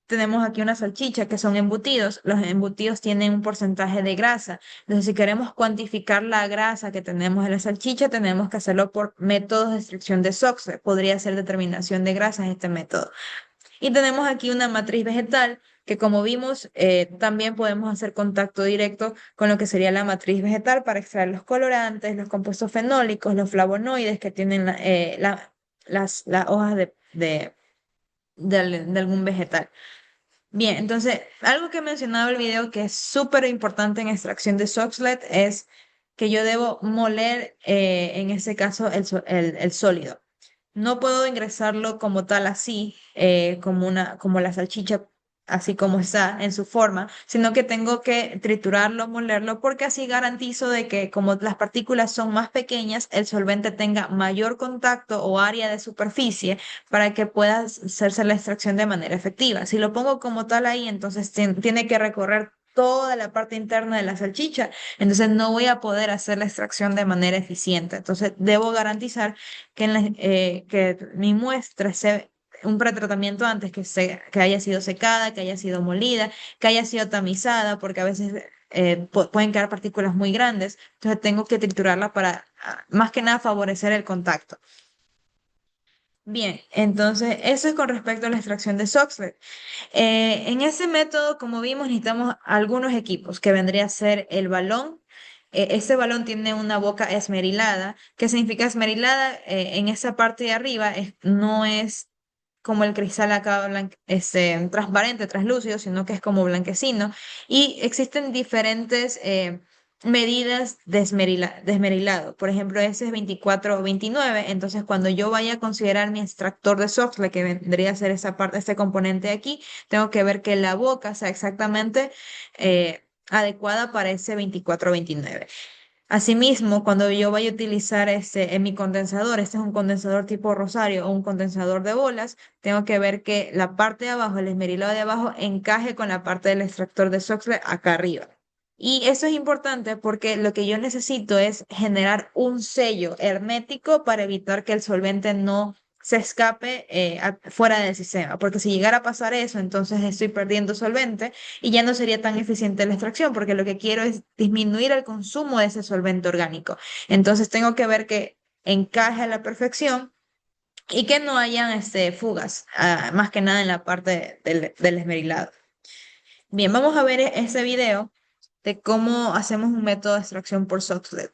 tenemos aquí una salchicha que son embutidos. Los embutidos tienen un porcentaje de grasa. Entonces, si queremos cuantificar la grasa que tenemos en la salchicha, tenemos que hacerlo por métodos de extracción de Soxhlet. Podría ser determinación de grasas este método. Y tenemos aquí una matriz vegetal que como vimos también podemos hacer contacto directo con lo que sería la matriz vegetal para extraer los colorantes, los compuestos fenólicos, los flavonoides que tienen las hojas de algún vegetal. Bien, entonces, algo que mencionaba el video que es súper importante en extracción de Soxhlet es que yo debo moler, en ese caso, el sólido. No puedo ingresarlo como tal así, como la salchicha, así como está en su forma, sino que tengo que triturarlo, molerlo, porque así garantizo de que como las partículas son más pequeñas, el solvente tenga mayor contacto o área de superficie para que pueda hacerse la extracción de manera efectiva. Si lo pongo como tal ahí, entonces tiene que recorrer toda la parte interna de la salchicha, entonces no voy a poder hacer la extracción de manera eficiente. Entonces debo garantizar que mi muestra sea un pretratamiento antes que haya sido secada, que haya sido molida, que haya sido tamizada, porque a veces pueden quedar partículas muy grandes, entonces tengo que triturarla para más que nada favorecer el contacto. Bien, entonces eso es con respecto a la extracción de Soxhlet. En ese método, como vimos, necesitamos algunos equipos, que vendría a ser el balón. Ese balón tiene una boca esmerilada. ¿Qué significa esmerilada? En esa parte de arriba no es como el cristal acá transparente, translúcido, sino que es como blanquecino. Y existen diferentes medidas de esmerilado. Por ejemplo, ese es 24 o 29. Entonces, cuando yo vaya a considerar mi extractor de Soxhlet, que vendría a ser esa parte, este componente de aquí, tengo que ver que la boca sea exactamente adecuada para ese 24 o 29. Asimismo, cuando yo vaya a utilizar en mi condensador, este es un condensador tipo Rosario o un condensador de bolas, tengo que ver que la parte de abajo, el esmerilado de abajo, encaje con la parte del extractor de Soxhlet acá arriba. Y eso es importante porque lo que yo necesito es generar un sello hermético para evitar que el solvente no se escape fuera del sistema, porque si llegara a pasar eso, entonces estoy perdiendo solvente y ya no sería tan eficiente la extracción, porque lo que quiero es disminuir el consumo de ese solvente orgánico. Entonces tengo que ver que encaje a la perfección y que no hayan fugas, más que nada en la parte del esmerilado. Bien, vamos a ver ese video de cómo hacemos un método de extracción por Soxhlet.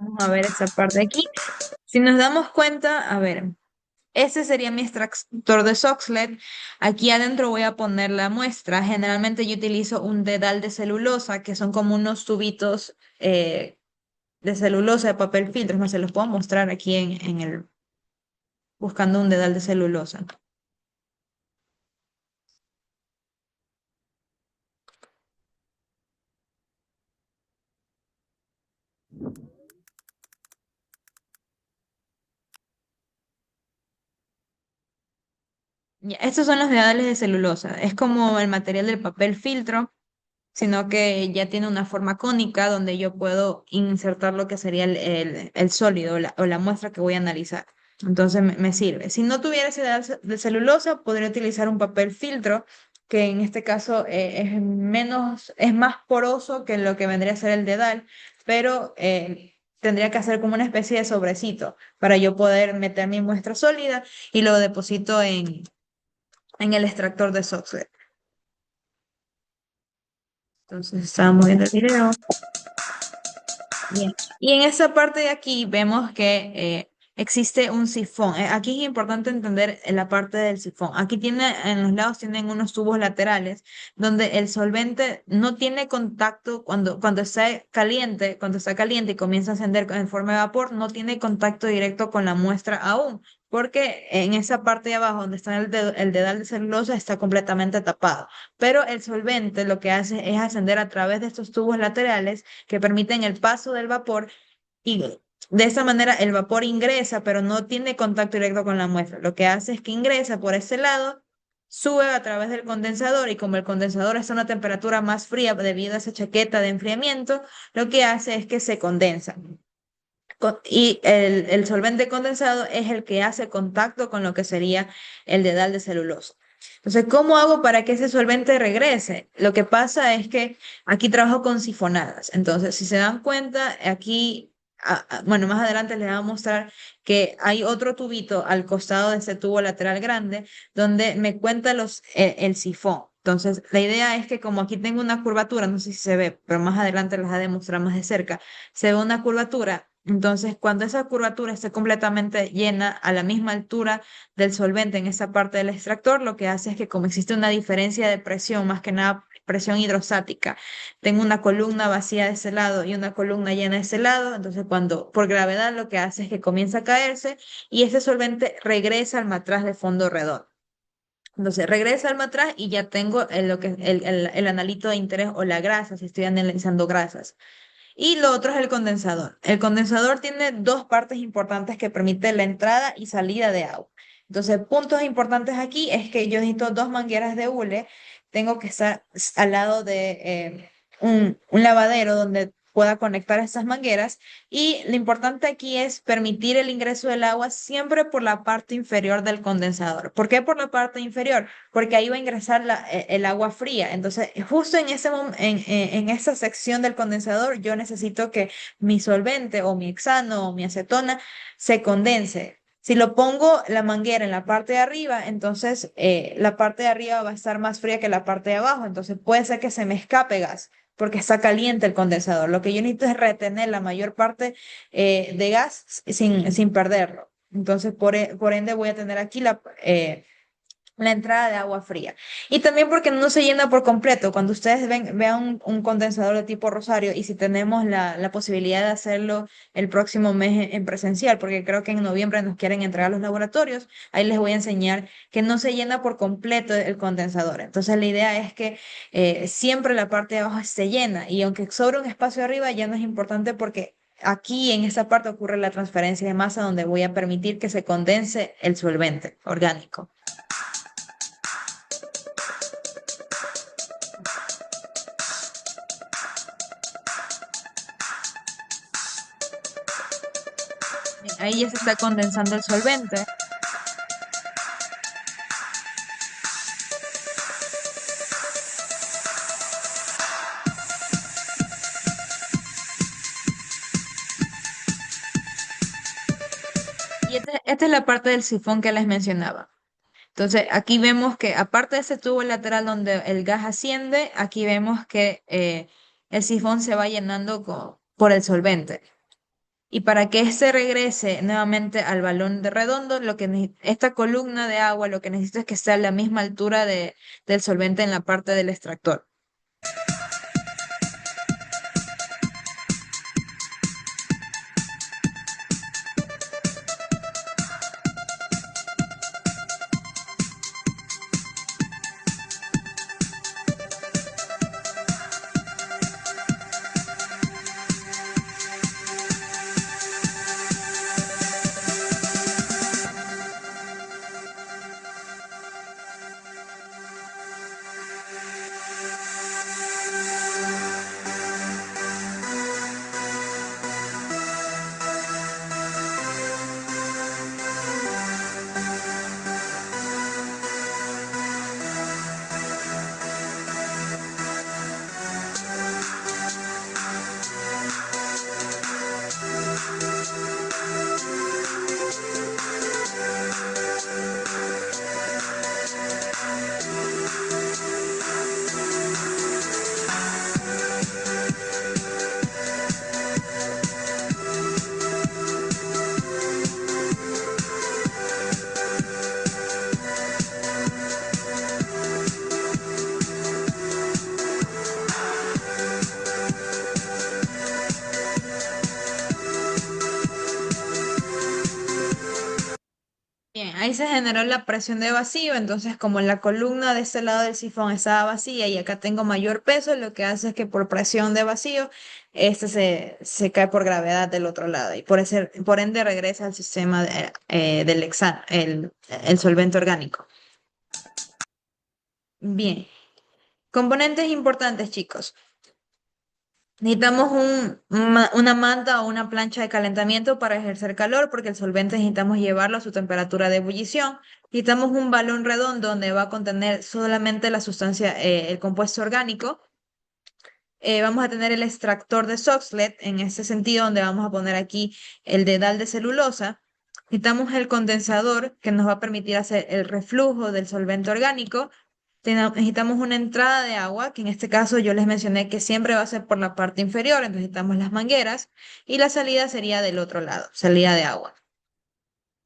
Vamos a ver esa parte de aquí. Si nos damos cuenta, a ver, ese sería mi extractor de Soxhlet. Aquí adentro voy a poner la muestra. Generalmente yo utilizo un dedal de celulosa, que son como unos tubitos de celulosa de papel filtro. No se los puedo mostrar aquí buscando un dedal de celulosa. Ya, estos son los dedales de celulosa. Es como el material del papel filtro, sino que ya tiene una forma cónica donde yo puedo insertar lo que sería el sólido o la muestra que voy a analizar. Entonces me sirve. Si no tuviera ese de celulosa, podría utilizar un papel filtro, que en este caso es más poroso que lo que vendría a ser el dedal, pero tendría que hacer como una especie de sobrecito para yo poder meter mi muestra sólida y lo deposito en el extractor de Soxhlet. Entonces, estábamos viendo el video. Bien. Y en esa parte de aquí vemos que existe un sifón. Aquí es importante entender la parte del sifón. Aquí en los lados tienen unos tubos laterales donde el solvente no tiene contacto cuando está caliente y comienza a ascender en forma de vapor, no tiene contacto directo con la muestra aún. Porque en esa parte de abajo donde está el dedal de celulosa está completamente tapado. Pero el solvente lo que hace es ascender a través de estos tubos laterales que permiten el paso del vapor y de esa manera el vapor ingresa, pero no tiene contacto directo con la muestra. Lo que hace es que ingresa por ese lado, sube a través del condensador y como el condensador está a una temperatura más fría debido a esa chaqueta de enfriamiento, lo que hace es que se condensa. Y el solvente condensado es el que hace contacto con lo que sería el dedal de celulosa. Entonces, ¿cómo hago para que ese solvente regrese? Lo que pasa es que aquí trabajo con sifonadas. Entonces, si se dan cuenta, aquí bueno, más adelante les voy a mostrar que hay otro tubito al costado de ese tubo lateral grande donde me cuenta el sifón. Entonces, la idea es que como aquí tengo una curvatura, no sé si se ve, pero más adelante les voy a demostrar más de cerca, se ve una curvatura. Entonces, cuando esa curvatura esté completamente llena a la misma altura del solvente en esa parte del extractor, lo que hace es que como existe una diferencia de presión, más que nada presión hidrostática, tengo una columna vacía de ese lado y una columna llena de ese lado, entonces cuando por gravedad lo que hace es que comienza a caerse y ese solvente regresa al matraz de fondo redondo. Entonces regresa al matraz y ya tengo lo que, el analito de interés o la grasa, si estoy analizando grasas. Y lo otro es el condensador. El condensador tiene dos partes importantes que permiten la entrada y salida de agua. Entonces, puntos importantes aquí es que yo necesito dos mangueras de hule. Tengo que estar al lado de un lavadero donde pueda conectar estas mangueras. Y lo importante aquí es permitir el ingreso del agua siempre por la parte inferior del condensador. ¿Por qué por la parte inferior? Porque ahí va a ingresar el agua fría. Entonces, justo en en esa sección del condensador, yo necesito que mi solvente o mi hexano o mi acetona se condense. Si lo pongo la manguera en la parte de arriba, entonces la parte de arriba va a estar más fría que la parte de abajo. Entonces puede ser que se me escape gas porque está caliente el condensador. Lo que yo necesito es retener la mayor parte de gas sin perderlo. Entonces, por ende, voy a tener aquí la entrada de agua fría. Y también porque no se llena por completo. Cuando ustedes vean un condensador de tipo Rosario y si tenemos la posibilidad de hacerlo el próximo mes en presencial, porque creo que en noviembre nos quieren entregar los laboratorios, ahí les voy a enseñar que no se llena por completo el condensador. Entonces la idea es que siempre la parte de abajo esté llena y aunque sobre un espacio arriba ya no es importante porque... Aquí en esta parte ocurre la transferencia de masa donde voy a permitir que se condense el solvente orgánico. Bien, ahí ya se está condensando el solvente. Y esta es la parte del sifón que les mencionaba. Entonces, aquí vemos que aparte de ese tubo lateral donde el gas asciende, aquí vemos que el sifón se va llenando por el solvente. Y para que este regrese nuevamente al balón de redondo, esta columna de agua lo que necesito es que esté a la misma altura del solvente en la parte del extractor. Bien, ahí se generó la presión de vacío, entonces como la columna de este lado del sifón estaba vacía y acá tengo mayor peso, lo que hace es que por presión de vacío, este se cae por gravedad del otro lado y por ende regresa al sistema del el solvente orgánico. Bien, componentes importantes, chicos. Necesitamos una manta o una plancha de calentamiento para ejercer calor porque el solvente necesitamos llevarlo a su temperatura de ebullición. Necesitamos un balón redondo donde va a contener solamente la sustancia, el compuesto orgánico. vamos a tener el extractor de Soxhlet, en este sentido, donde vamos a poner aquí el dedal de celulosa. Necesitamos el condensador que nos va a permitir hacer el reflujo del solvente orgánico. Necesitamos una entrada de agua, que en este caso yo les mencioné que siempre va a ser por la parte inferior, entonces necesitamos las mangueras, y la salida sería del otro lado, salida de agua.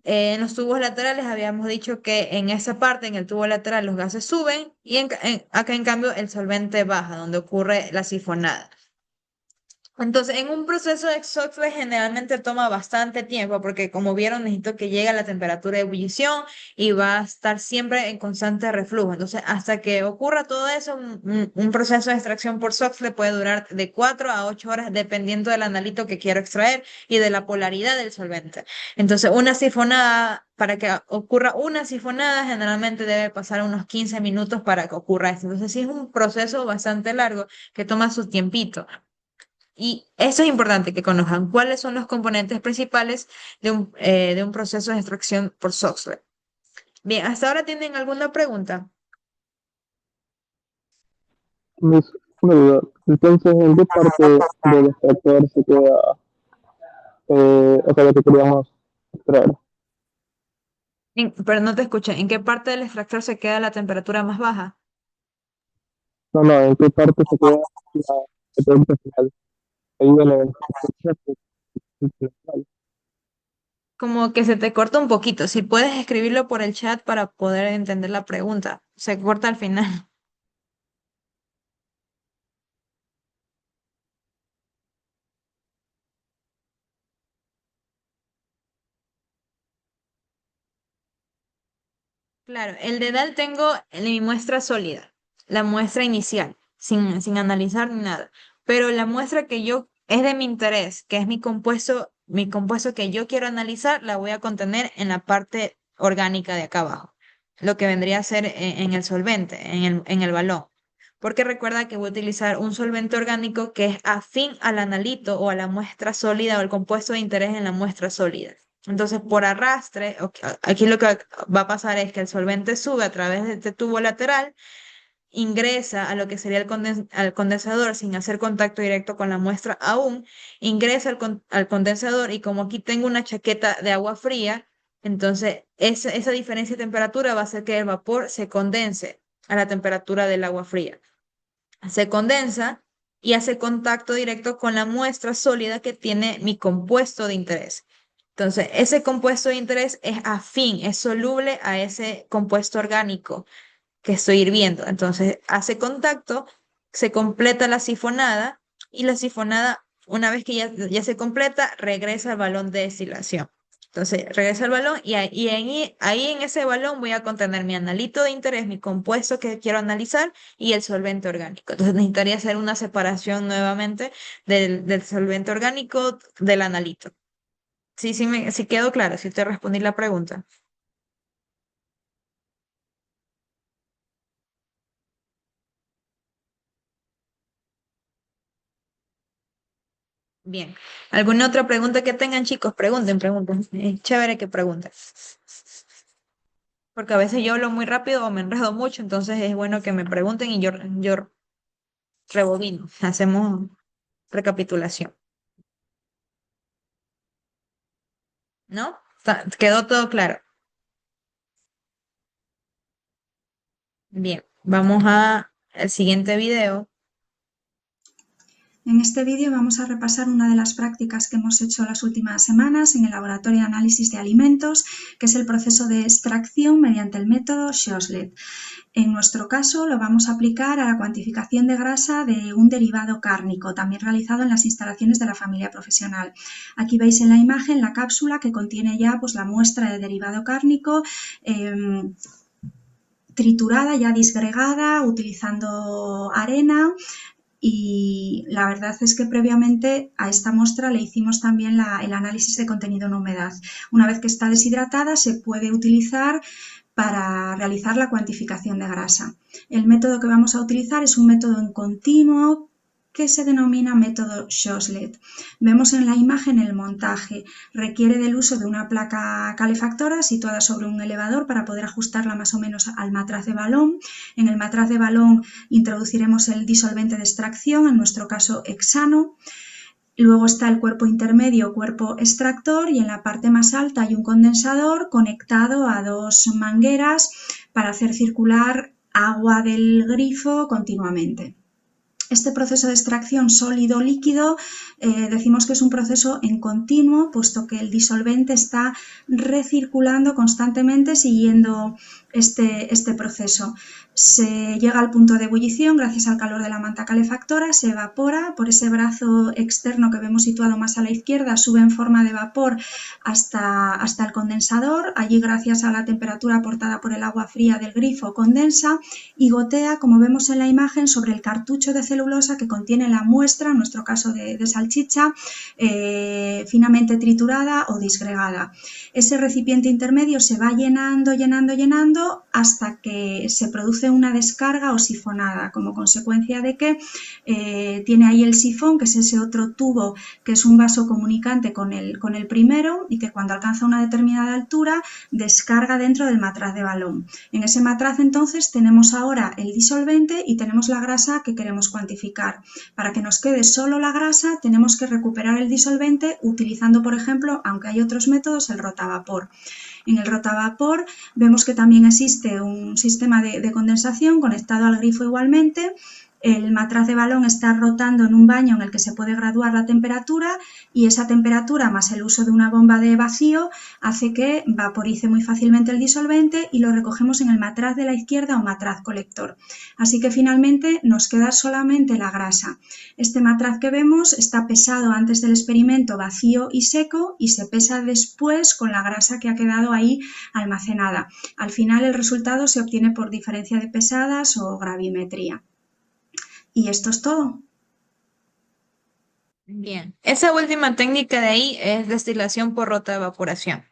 En los tubos laterales habíamos dicho que en esa parte, en el tubo lateral, los gases suben y acá en cambio el solvente baja, donde ocurre la sifonada. Entonces, en un proceso de Soxhlet generalmente toma bastante tiempo porque, como vieron, necesito que llegue a la temperatura de ebullición y va a estar siempre en constante reflujo. Entonces, hasta que ocurra todo eso, un proceso de extracción por Soxhlet puede durar de 4 a 8 horas dependiendo del analito que quiero extraer y de la polaridad del solvente. Entonces, una sifonada, para que ocurra una sifonada, generalmente debe pasar unos 15 minutos para que ocurra esto. Entonces, sí es un proceso bastante largo que toma su tiempito. Y eso es importante que conozcan cuáles son los componentes principales de un proceso de extracción por Soxhlet. Bien, ¿hasta ahora tienen alguna pregunta? Miss, una duda. Entonces, ¿en qué parte del extractor se queda, o sea, lo que queríamos extraer? Pero no te escuché. ¿En qué parte del extractor se queda la temperatura más baja? No, no, ¿en qué parte se queda el producto final? Ahí en el proceso final. Como que se te corta un poquito. Si puedes escribirlo por el chat para poder entender la pregunta. Se corta al final. Claro, el dedal tengo en mi muestra sólida, la muestra inicial, sin analizar ni nada. Pero la muestra que yo es de mi interés, que es mi compuesto que yo quiero analizar, la voy a contener en la parte orgánica de acá abajo, lo que vendría a ser en el solvente, en el balón. Porque recuerda que voy a utilizar un solvente orgánico que es afín al analito o a la muestra sólida o el compuesto de interés en la muestra sólida. Entonces, por arrastre, aquí lo que va a pasar es que el solvente sube a través de este tubo lateral, ingresa a lo que sería al condensador sin hacer contacto directo con la muestra aún, ingresa al condensador y como aquí tengo una chaqueta de agua fría, entonces esa diferencia de temperatura va a hacer que el vapor se condense a la temperatura del agua fría. Se condensa y hace contacto directo con la muestra sólida que tiene mi compuesto de interés. Entonces, ese compuesto de interés es afín, es soluble a ese compuesto orgánico que estoy hirviendo. Entonces, hace contacto, se completa la sifonada y la sifonada, una vez que ya se completa, regresa al balón de destilación. Entonces, regresa al balón y ahí en ese balón voy a contener mi analito de interés, mi compuesto que quiero analizar y el solvente orgánico. Entonces, necesitaría hacer una separación nuevamente del solvente orgánico del analito. Sí, sí quedó claro, sí te respondí la pregunta. Bien. ¿Alguna otra pregunta que tengan, chicos? Pregunten. Es chévere que pregunten. Porque a veces yo hablo muy rápido o me enredo mucho, entonces es bueno que me pregunten y yo rebobino. Hacemos recapitulación. ¿No? ¿Quedó todo claro? Bien. Vamos al siguiente video. En este vídeo vamos a repasar una de las prácticas que hemos hecho las últimas semanas en el Laboratorio de Análisis de Alimentos, que es el proceso de extracción mediante el método Soxhlet. En nuestro caso lo vamos a aplicar a la cuantificación de grasa de un derivado cárnico, también realizado en las instalaciones de la familia profesional. Aquí veis en la imagen la cápsula que contiene ya la muestra de derivado cárnico triturada, ya disgregada, utilizando arena. Y la verdad es que previamente a esta muestra le hicimos también el análisis de contenido en humedad. Una vez que está deshidratada se puede utilizar para realizar la cuantificación de grasa. El método que vamos a utilizar es un método en continuo que se denomina método Shoslet. Vemos en la imagen el montaje. Requiere del uso de una placa calefactora situada sobre un elevador para poder ajustarla más o menos al matraz de balón. En el matraz de balón introduciremos el disolvente de extracción, en nuestro caso hexano. Luego está el cuerpo intermedio, cuerpo extractor, y en la parte más alta hay un condensador conectado a dos mangueras para hacer circular agua del grifo continuamente. Este proceso de extracción sólido-líquido decimos que es un proceso en continuo, puesto que el disolvente está recirculando constantemente siguiendo este proceso. Se llega al punto de ebullición gracias al calor de la manta calefactora, se evapora por ese brazo externo que vemos situado más a la izquierda, sube en forma de vapor hasta el condensador. Allí, gracias a la temperatura aportada por el agua fría del grifo, condensa y gotea, como vemos en la imagen, sobre el cartucho de celulosa que contiene la muestra, en nuestro caso de salchicha, finamente triturada o disgregada. Ese recipiente intermedio se va llenando hasta que se produce una descarga o sifonada, como consecuencia de que tiene ahí el sifón, que es ese otro tubo que es un vaso comunicante con el primero, y que cuando alcanza una determinada altura descarga dentro del matraz de balón. En ese matraz entonces tenemos ahora el disolvente y tenemos la grasa que queremos cuantificar. Para que nos quede solo la grasa tenemos que recuperar el disolvente utilizando, por ejemplo, aunque hay otros métodos, el rotavapor. En el rotavapor vemos que también existe un sistema de condensación conectado al grifo igualmente. El matraz de balón está rotando en un baño en el que se puede graduar la temperatura, y esa temperatura más el uso de una bomba de vacío hace que vaporice muy fácilmente el disolvente y lo recogemos en el matraz de la izquierda o matraz colector. Así que finalmente nos queda solamente la grasa. Este matraz que vemos está pesado antes del experimento vacío y seco, y se pesa después con la grasa que ha quedado ahí almacenada. Al final el resultado se obtiene por diferencia de pesadas o gravimetría. Y esto es todo. Bien, esa última técnica de ahí es destilación por rotaevaporación.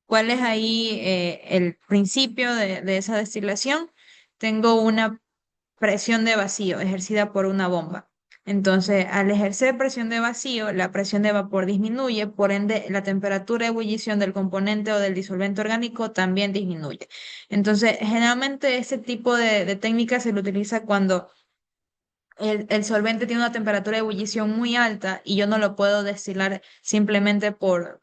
¿Cuál es ahí el principio de esa destilación? Tengo una presión de vacío ejercida por una bomba. Entonces, al ejercer presión de vacío, la presión de vapor disminuye, por ende, la temperatura de ebullición del componente o del disolvente orgánico también disminuye. Entonces, generalmente este tipo de técnica se lo utiliza cuando el solvente tiene una temperatura de ebullición muy alta y yo no lo puedo destilar simplemente por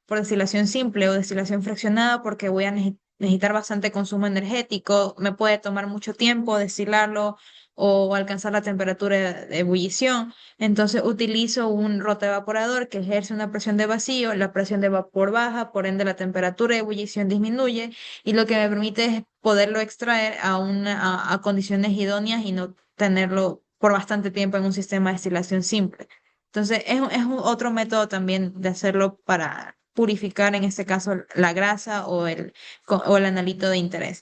destilación simple o destilación fraccionada, porque voy a necesitar bastante consumo energético, me puede tomar mucho tiempo destilarlo o alcanzar la temperatura de ebullición. Entonces utilizo un rotaevaporador que ejerce una presión de vacío, la presión de vapor baja, por ende la temperatura de ebullición disminuye, y lo que me permite es poderlo extraer a condiciones idóneas y no tenerlo por bastante tiempo en un sistema de destilación simple. Entonces, es otro método también de hacerlo para purificar, en este caso, la grasa o el analito de interés.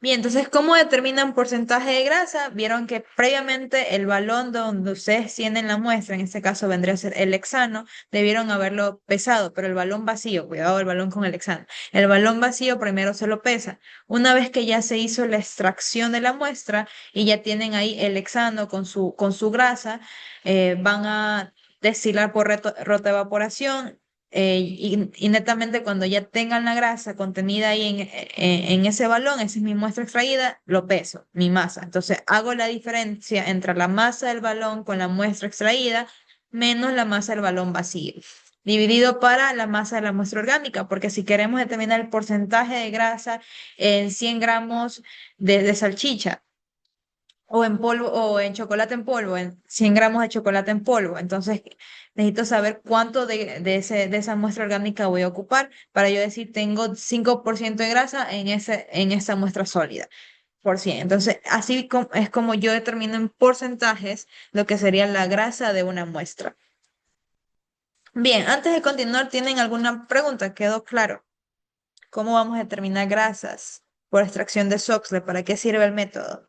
Bien, entonces, ¿cómo determinan porcentaje de grasa? Vieron que previamente el balón donde ustedes tienen la muestra, en este caso vendría a ser el hexano, debieron haberlo pesado, pero el balón vacío, cuidado el balón con el hexano, el balón vacío primero se lo pesa. Una vez que ya se hizo la extracción de la muestra y ya tienen ahí el hexano con su grasa, van a destilar por rotaevaporación, y netamente cuando ya tengan la grasa contenida ahí en ese balón, esa es mi muestra extraída, lo peso, mi masa. Entonces hago la diferencia entre la masa del balón con la muestra extraída menos la masa del balón vacío, dividido para la masa de la muestra orgánica, porque si queremos determinar el porcentaje de grasa en 100 gramos de salchicha, o en polvo, o en chocolate en polvo, en 100 gramos de chocolate en polvo. Entonces, necesito saber cuánto de esa muestra orgánica voy a ocupar para yo decir tengo 5% de grasa en esa muestra sólida. Por 100. Entonces, así es como yo determino en porcentajes lo que sería la grasa de una muestra. Bien, antes de continuar, ¿tienen alguna pregunta? ¿Quedó claro? ¿Cómo vamos a determinar grasas por extracción de Soxhlet? ¿Para qué sirve el método?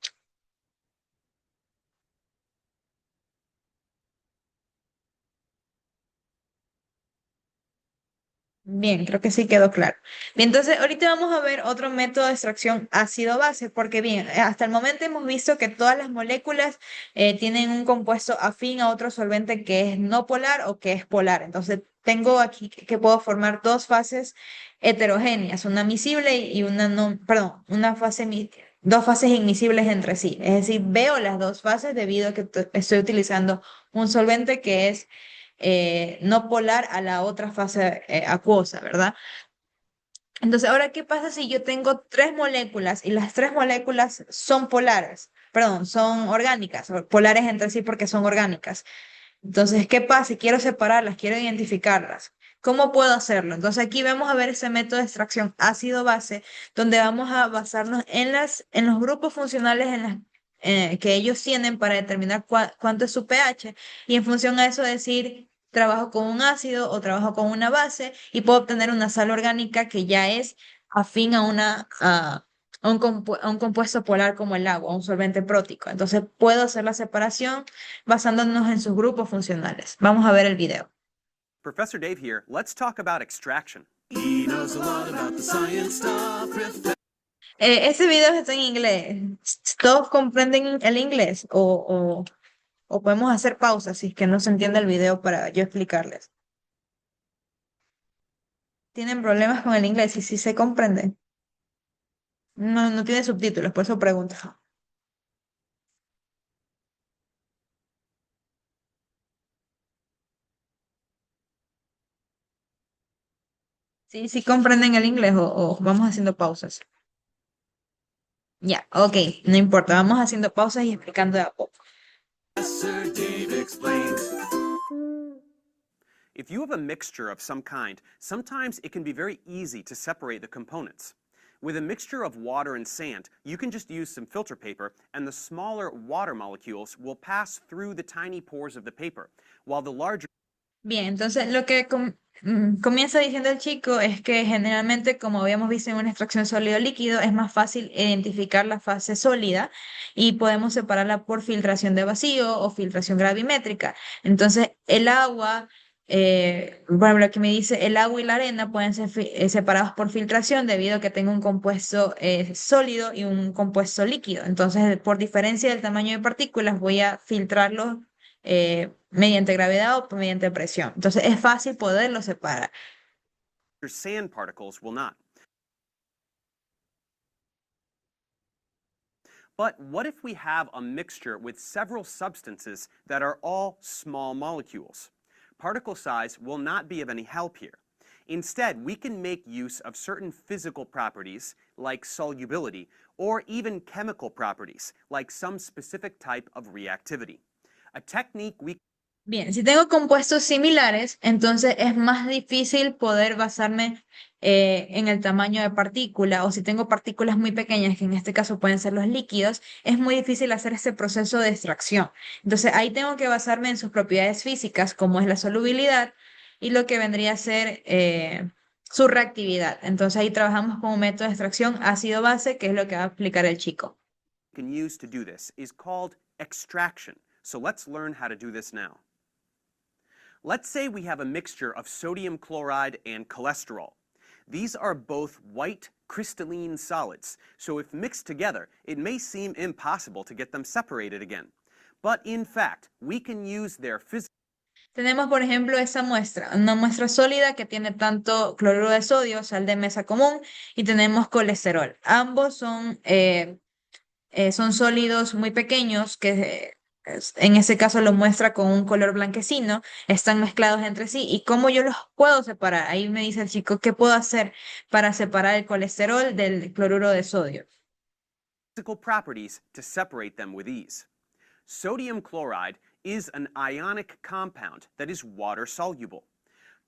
Bien, creo que sí quedó claro. Bien, entonces ahorita vamos a ver otro método de extracción ácido-base, porque bien, hasta el momento hemos visto que todas las moléculas tienen un compuesto afín a otro solvente que es no polar o que es polar. Entonces tengo aquí que puedo formar dos fases heterogéneas, una miscible y una no, perdón, dos fases inmiscibles entre sí. Es decir, veo las dos fases debido a que estoy utilizando un solvente que es no polar a la otra fase acuosa, ¿verdad? Entonces, ahora, ¿qué pasa si yo tengo tres moléculas y las tres moléculas son polares? Perdón, son orgánicas, o polares entre sí porque son orgánicas. Entonces, ¿qué pasa? Si quiero separarlas, quiero identificarlas. ¿Cómo puedo hacerlo? Entonces, aquí vamos a ver ese método de extracción ácido-base, donde vamos a basarnos en los grupos funcionales que ellos tienen para determinar cuánto es su pH y en función a eso decir, trabajo con un ácido o trabajo con una base y puedo obtener una sal orgánica que ya es afín a un compuesto polar como el agua, un solvente prótico. Entonces, puedo hacer la separación basándonos en sus grupos funcionales. Vamos a ver el video. Professor Dave here. Let's talk about extraction. Ese video está en inglés. ¿Todos comprenden el inglés? O podemos hacer pausas si es que no se entiende el video para yo explicarles. ¿Tienen problemas con el inglés? Y si se comprende. No, no tiene subtítulos, por eso pregunto. Sí, sí comprenden el inglés o vamos haciendo pausas. Ya, ok, no importa, vamos haciendo pausas y explicando de a poco. If you have a mixture of some kind, sometimes it can be very easy to separate the components. With a mixture of water and sand, you can just use some filter paper and the smaller water molecules will pass through the tiny pores of the paper, while the larger Bien, entonces lo que comienza diciendo el chico es que generalmente, como habíamos visto en una extracción sólido-líquido, es más fácil identificar la fase sólida y podemos separarla por filtración de vacío o filtración gravimétrica. Entonces, el agua, bueno, lo que me dice, el agua y la arena pueden ser separados por filtración debido a que tengo un compuesto sólido y un compuesto líquido. Entonces, por diferencia del tamaño de partículas, voy a filtrarlos mediante gravedad o mediante presión. Entonces es fácil poderlo separar. sand particles will not. But what if we have a mixture with several substances that are all small molecules? Particle size will not be of any help here. Instead, we can make use of certain physical properties, like solubility, or even chemical properties, like some specific type of reactivity. A technique we Bien, si tengo compuestos similares, entonces es más difícil poder basarme en el tamaño de partícula o si tengo partículas muy pequeñas, que en este caso pueden ser los líquidos, es muy difícil hacer este proceso de extracción. Entonces ahí tengo que basarme en sus propiedades físicas, como es la solubilidad y lo que vendría a ser su reactividad. Entonces ahí trabajamos con un método de extracción ácido-base, que es lo que va a explicar el chico. can use to do this is called extraction. So let's learn how to do this now. Let's say we have a mixture of sodium chloride and cholesterol. These are both white crystalline solids, so if mixed together, it may seem impossible to get them separated again. But in fact, we can use their physical Tenemos, por ejemplo, esa muestra, una muestra sólida que tiene tanto cloruro de sodio, sal de mesa común, y tenemos colesterol. Ambos son sólidos muy pequeños que en ese caso lo muestra con un color blanquecino, están mezclados entre sí. ¿Y cómo yo los puedo separar? Ahí me dice el chico, ¿qué puedo hacer para separar el colesterol del cloruro de sodio? properties to separate them with ease. Sodium chloride is an ionic compound that is water soluble.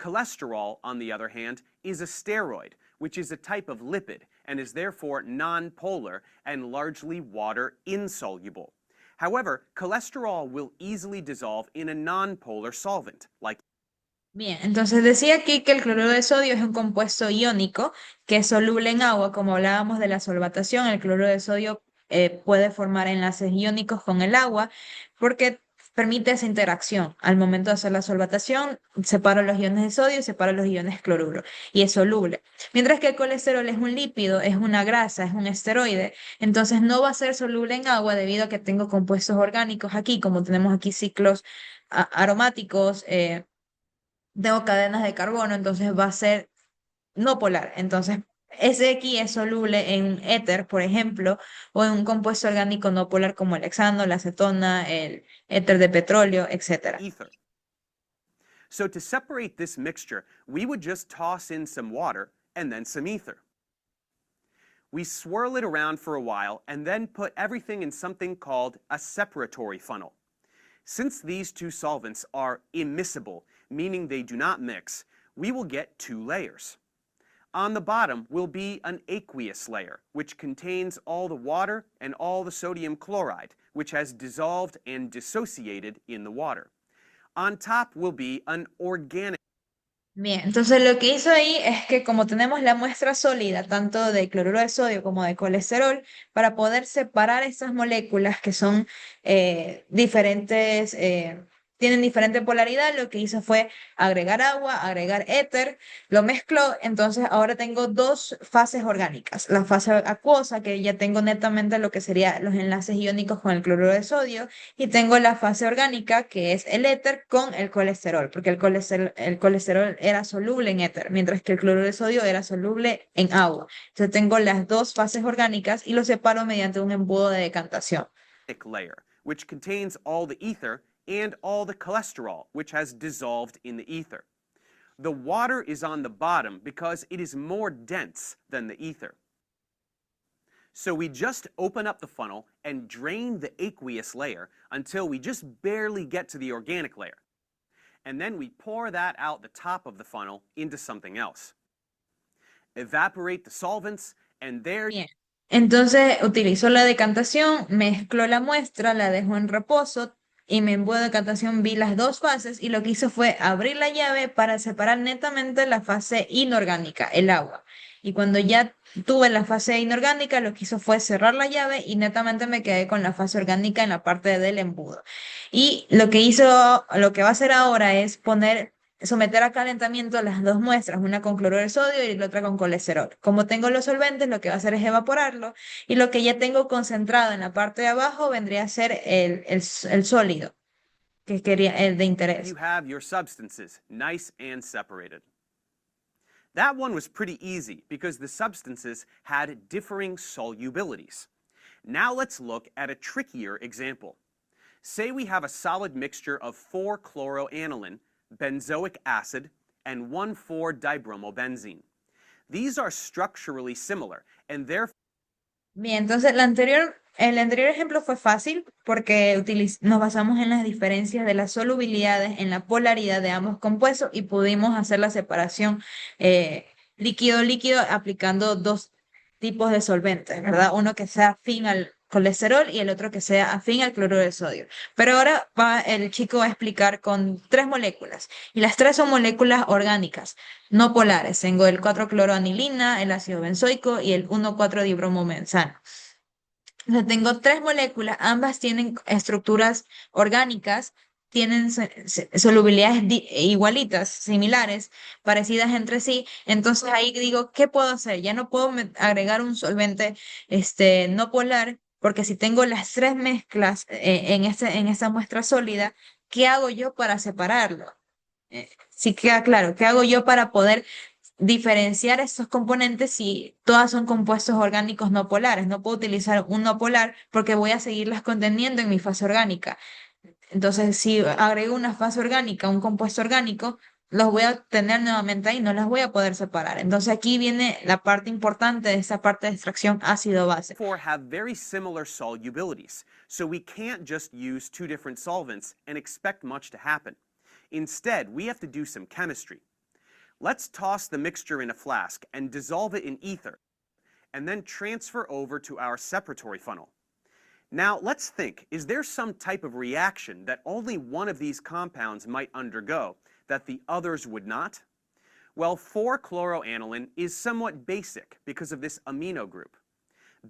Cholesterol, on the other hand, is a steroid, which is a type of lipid and is therefore nonpolar and largely water insoluble. However, cholesterol will easily dissolve in a nonpolar solvent, like Bien, entonces decía aquí que el cloruro de sodio es un compuesto iónico que es soluble en agua, como hablábamos de la solvatación, el cloruro de sodio puede formar enlaces iónicos con el agua porque permite esa interacción. Al momento de hacer la solvatación, separo los iones de sodio y separo los iones cloruro y es soluble. Mientras que el colesterol es un lípido, es una grasa, es un esteroide, entonces no va a ser soluble en agua debido a que tengo compuestos orgánicos aquí, como tenemos aquí ciclos aromáticos, tengo cadenas de carbono, entonces va a ser no polar. Entonces, ese aquí es soluble en un éter, por ejemplo, o en un compuesto orgánico no polar como el hexano, la acetona, el éter de petróleo, etc. Ether. So to separate this mixture, we would just toss in some water and then some ether. We swirl it around for a while and then put everything in something called a separatory funnel. Since these two solvents are immiscible, meaning they do not mix, we will get two layers. On the bottom will be an aqueous layer, which contains all the water and all the sodium chloride, which has dissolved and dissociated in the water. On top will be an organic. Bien, entonces lo que hizo ahí es que como tenemos la muestra sólida, tanto de cloruro de sodio como de colesterol, para poder separar estas moléculas que son diferentes, tienen diferente polaridad, lo que hizo fue agregar agua, agregar éter, lo mezcló, entonces ahora tengo dos fases orgánicas, la fase acuosa, que ya tengo netamente lo que serían los enlaces iónicos con el cloruro de sodio, y tengo la fase orgánica, que es el éter con el colesterol, porque el colesterol era soluble en éter, mientras que el cloruro de sodio era soluble en agua. Entonces tengo las dos fases orgánicas y los separo mediante un embudo de decantación. Layer, which contains all the ether and all the cholesterol, which has dissolved in the ether. The water is on the bottom because it is more dense than the ether. So we just open up the funnel and drain the aqueous layer until we just barely get to the organic layer. And then we pour that out the top of the funnel into something else. Evaporate the solvents, and there. Bien. Entonces utilizo la decantación, mezclo la muestra, la dejo en reposo y me embudo de decantación, vi las dos fases y lo que hice fue abrir la llave para separar netamente la fase inorgánica, el agua. Y cuando ya tuve la fase inorgánica, lo que hizo fue cerrar la llave y netamente me quedé con la fase orgánica en la parte del embudo. Y lo que va a hacer ahora es someter a calentamiento las dos muestras, una con cloruro de sodio y la otra con colesterol. Como tengo los solventes, lo que va a hacer es evaporarlo y lo que ya tengo concentrado en la parte de abajo vendría a ser el sólido, que quería el de interés. You have your substances nice and separated. That one was pretty easy because the substances had differing solubilities. Now let's look at a trickier example. Say we have a solid mixture of 4-chloroaniline, benzoic acid, and 1,4-dibromobenzene. These are structurally similar and therefore. Bien, entonces el anterior ejemplo fue fácil porque nos basamos en las diferencias de las solubilidades en la polaridad de ambos compuestos y pudimos hacer la separación líquido-líquido aplicando dos tipos de solventes, ¿verdad? Uno que sea afín al colesterol y el otro que sea afín al cloruro de sodio. Pero ahora el chico va a explicar con tres moléculas y las tres son moléculas orgánicas, no polares. Tengo el 4-cloroanilina, el ácido benzoico y el 1,4-dibromobenzano. Entonces tengo tres moléculas, ambas tienen estructuras orgánicas, tienen solubilidades igualitas, similares, parecidas entre sí. Entonces ahí digo, ¿qué puedo hacer? Ya no puedo agregar un solvente no polar, porque si tengo las tres mezclas en esta muestra sólida, ¿qué hago yo para separarlo? Sí queda claro, ¿qué hago yo para poder diferenciar estos componentes si todas son compuestos orgánicos no polares? No puedo utilizar un no polar porque voy a seguirlas conteniendo en mi fase orgánica. Entonces, si agrego una fase orgánica, un compuesto orgánico, los voy a tener nuevamente ahí, no las voy a poder separar. Entonces aquí viene la parte importante de esta parte de extracción ácido-base. Have very similar solubilities, so we can't just use two different solvents and expect much to happen. Instead, we have to do some chemistry. Let's toss the mixture in a flask and dissolve it in ether, and then transfer over to our separatory funnel. Now, let's think, is there some type of reaction that only one of these compounds might undergo that the others would not? Well, 4-chloroaniline is somewhat basic because of this amino group.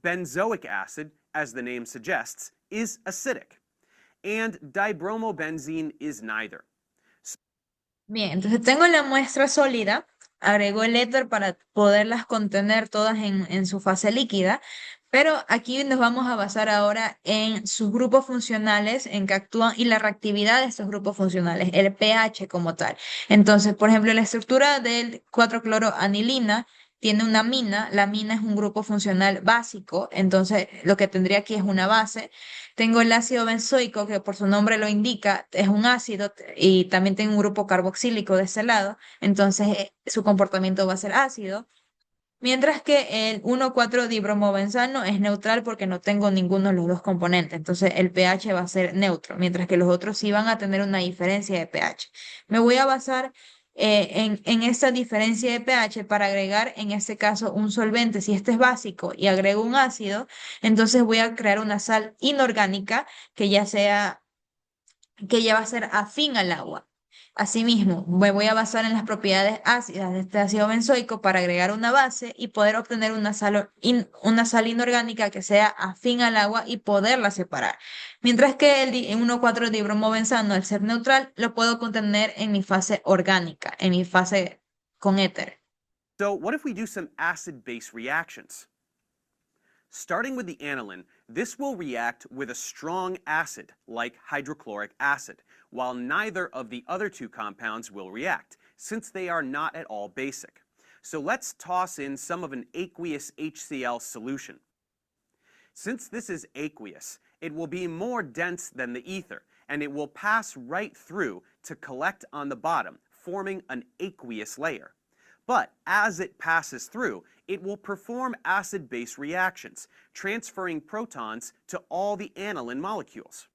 Benzoic acid, as the name suggests, is acidic. and dibromobenzene is neither. Bien, entonces tengo la muestra sólida, agrego el éter para poderlas contener todas en su fase líquida, pero aquí nos vamos a basar ahora en sus grupos funcionales, en que actúan y la reactividad de estos grupos funcionales, el pH como tal. Entonces, por ejemplo, la estructura del 4-cloroanilina tiene una amina, la amina es un grupo funcional básico, entonces lo que tendría aquí es una base. Tengo el ácido benzoico, que por su nombre lo indica, es un ácido y también tengo un grupo carboxílico de ese lado, entonces su comportamiento va a ser ácido. Mientras que el 1,4-dibromobenzano es neutral porque no tengo ninguno de los dos componentes, entonces el pH va a ser neutro, mientras que los otros sí van a tener una diferencia de pH. Me voy a basar en esta diferencia de pH para agregar en este caso un solvente. Si este es básico y agrego un ácido, entonces voy a crear una sal inorgánica que ya sea que ya va a ser afín al agua. Asimismo, me voy a basar en las propiedades ácidas de este ácido benzoico para agregar una base y poder obtener una sal inorgánica que sea afín al agua y poderla separar. Mientras que el 1,4-dibromobenzano, al ser neutral, lo puedo contener en mi fase orgánica, en mi fase con éter. So what if we do some acid-base reactions? Starting with the aniline, this will react with a strong acid, like hydrochloric acid, while neither of the other two compounds will react, since they are not at all basic. So let's toss in some of an aqueous HCl solution. Since this is aqueous, it will be more dense than the ether, and it will pass right through to collect on the bottom, forming an aqueous layer. But as it passes through, it will perform acid-base reactions, transferring protons to all the aniline molecules.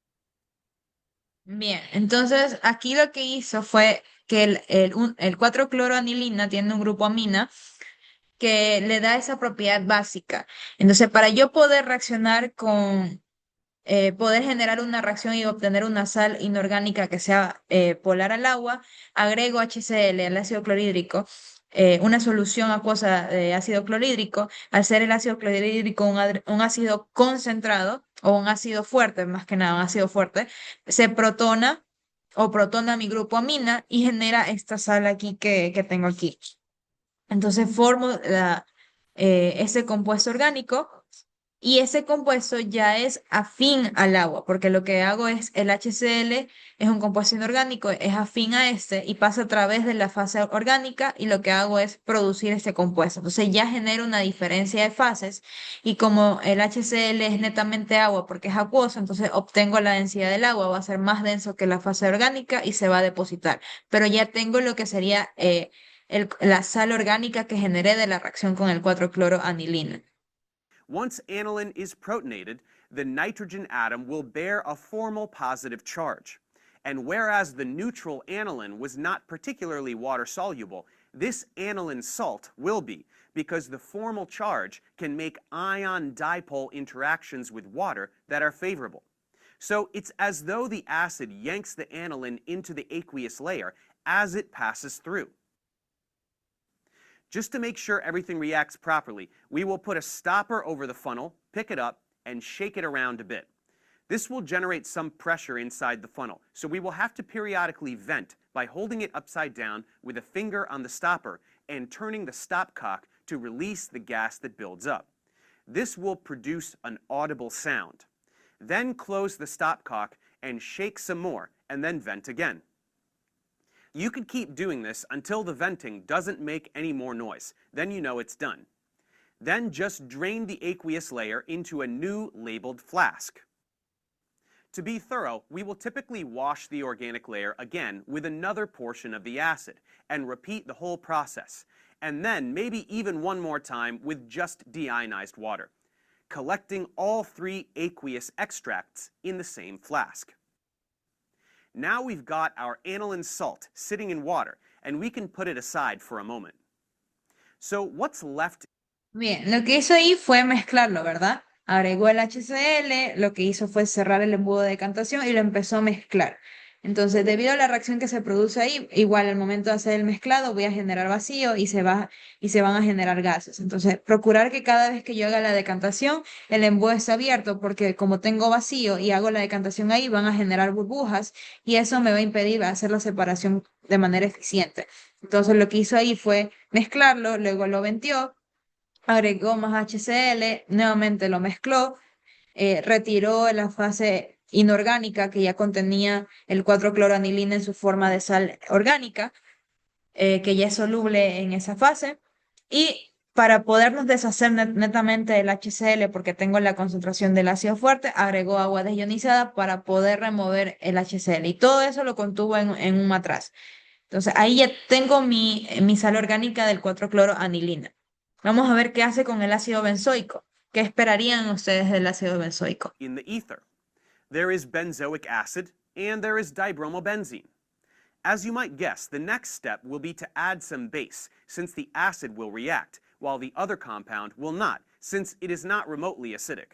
Bien, entonces aquí lo que hizo fue que el 4-cloroanilina tiene un grupo amina que le da esa propiedad básica. Entonces, para yo poder reaccionar poder generar una reacción y obtener una sal inorgánica que sea polar al agua, agrego HCl, el ácido clorhídrico, una solución acuosa de ácido clorhídrico. Al ser el ácido clorhídrico un ácido concentrado o un ácido fuerte, más que nada un ácido fuerte, se protona o protona mi grupo amina y genera esta sal aquí que tengo aquí. Entonces formo ese compuesto orgánico y ese compuesto ya es afín al agua, porque lo que hago es el HCl es un compuesto inorgánico, es afín a este y pasa a través de la fase orgánica y lo que hago es producir este compuesto. Entonces ya genero una diferencia de fases y como el HCl es netamente agua porque es acuoso, entonces obtengo la densidad del agua, va a ser más denso que la fase orgánica y se va a depositar. Pero ya tengo lo que sería la sal orgánica que generé de la reacción con el 4-cloroanilina. Once aniline is protonated, the nitrogen atom will bear a formal positive charge. And whereas the neutral aniline was not particularly water-soluble, this aniline salt will be, because the formal charge can make ion-dipole interactions with water that are favorable. So it's as though the acid yanks the aniline into the aqueous layer as it passes through. Just to make sure everything reacts properly, we will put a stopper over the funnel, pick it up, and shake it around a bit. This will generate some pressure inside the funnel, so we will have to periodically vent by holding it upside down with a finger on the stopper and turning the stopcock to release the gas that builds up. This will produce an audible sound. Then close the stopcock and shake some more, and then vent again. You can keep doing this until the venting doesn't make any more noise. Then you know it's done. Then just drain the aqueous layer into a new labeled flask. To be thorough, we will typically wash the organic layer again with another portion of the acid and repeat the whole process, and then maybe even one more time with just deionized water, collecting all three aqueous extracts in the same flask. Now we've got our aniline salt sitting in water, and we can put it aside for a moment. So what's left? Bien, lo que hizo ahí fue mezclarlo, ¿verdad? Agregó el HCl, lo que hizo fue cerrar el embudo de decantación y lo empezó a mezclar. Entonces, debido a la reacción que se produce ahí, igual al momento de hacer el mezclado voy a generar vacío y se van a generar gases. Entonces, procurar que cada vez que yo haga la decantación, el embudo esté abierto, porque como tengo vacío y hago la decantación ahí, van a generar burbujas y eso me va a impedir hacer la separación de manera eficiente. Entonces, lo que hizo ahí fue mezclarlo, luego lo venteó, agregó más HCl, nuevamente lo mezcló, retiró la fase inorgánica que ya contenía el 4-cloroanilina en su forma de sal orgánica, que ya es soluble en esa fase. Y para podernos deshacer netamente del HCl, porque tengo la concentración del ácido fuerte, agregó agua desionizada para poder remover el HCl. Y todo eso lo contuvo en un matraz. Entonces ahí ya tengo mi sal orgánica del 4-cloroanilina. Vamos a ver qué hace con el ácido benzoico. ¿Qué esperarían ustedes del ácido benzoico? In the ether. There is benzoic acid and there is dibromobenzene. As you might guess, the next step will be to add some base, since the acid will react, while the other compound will not, since it is not remotely acidic.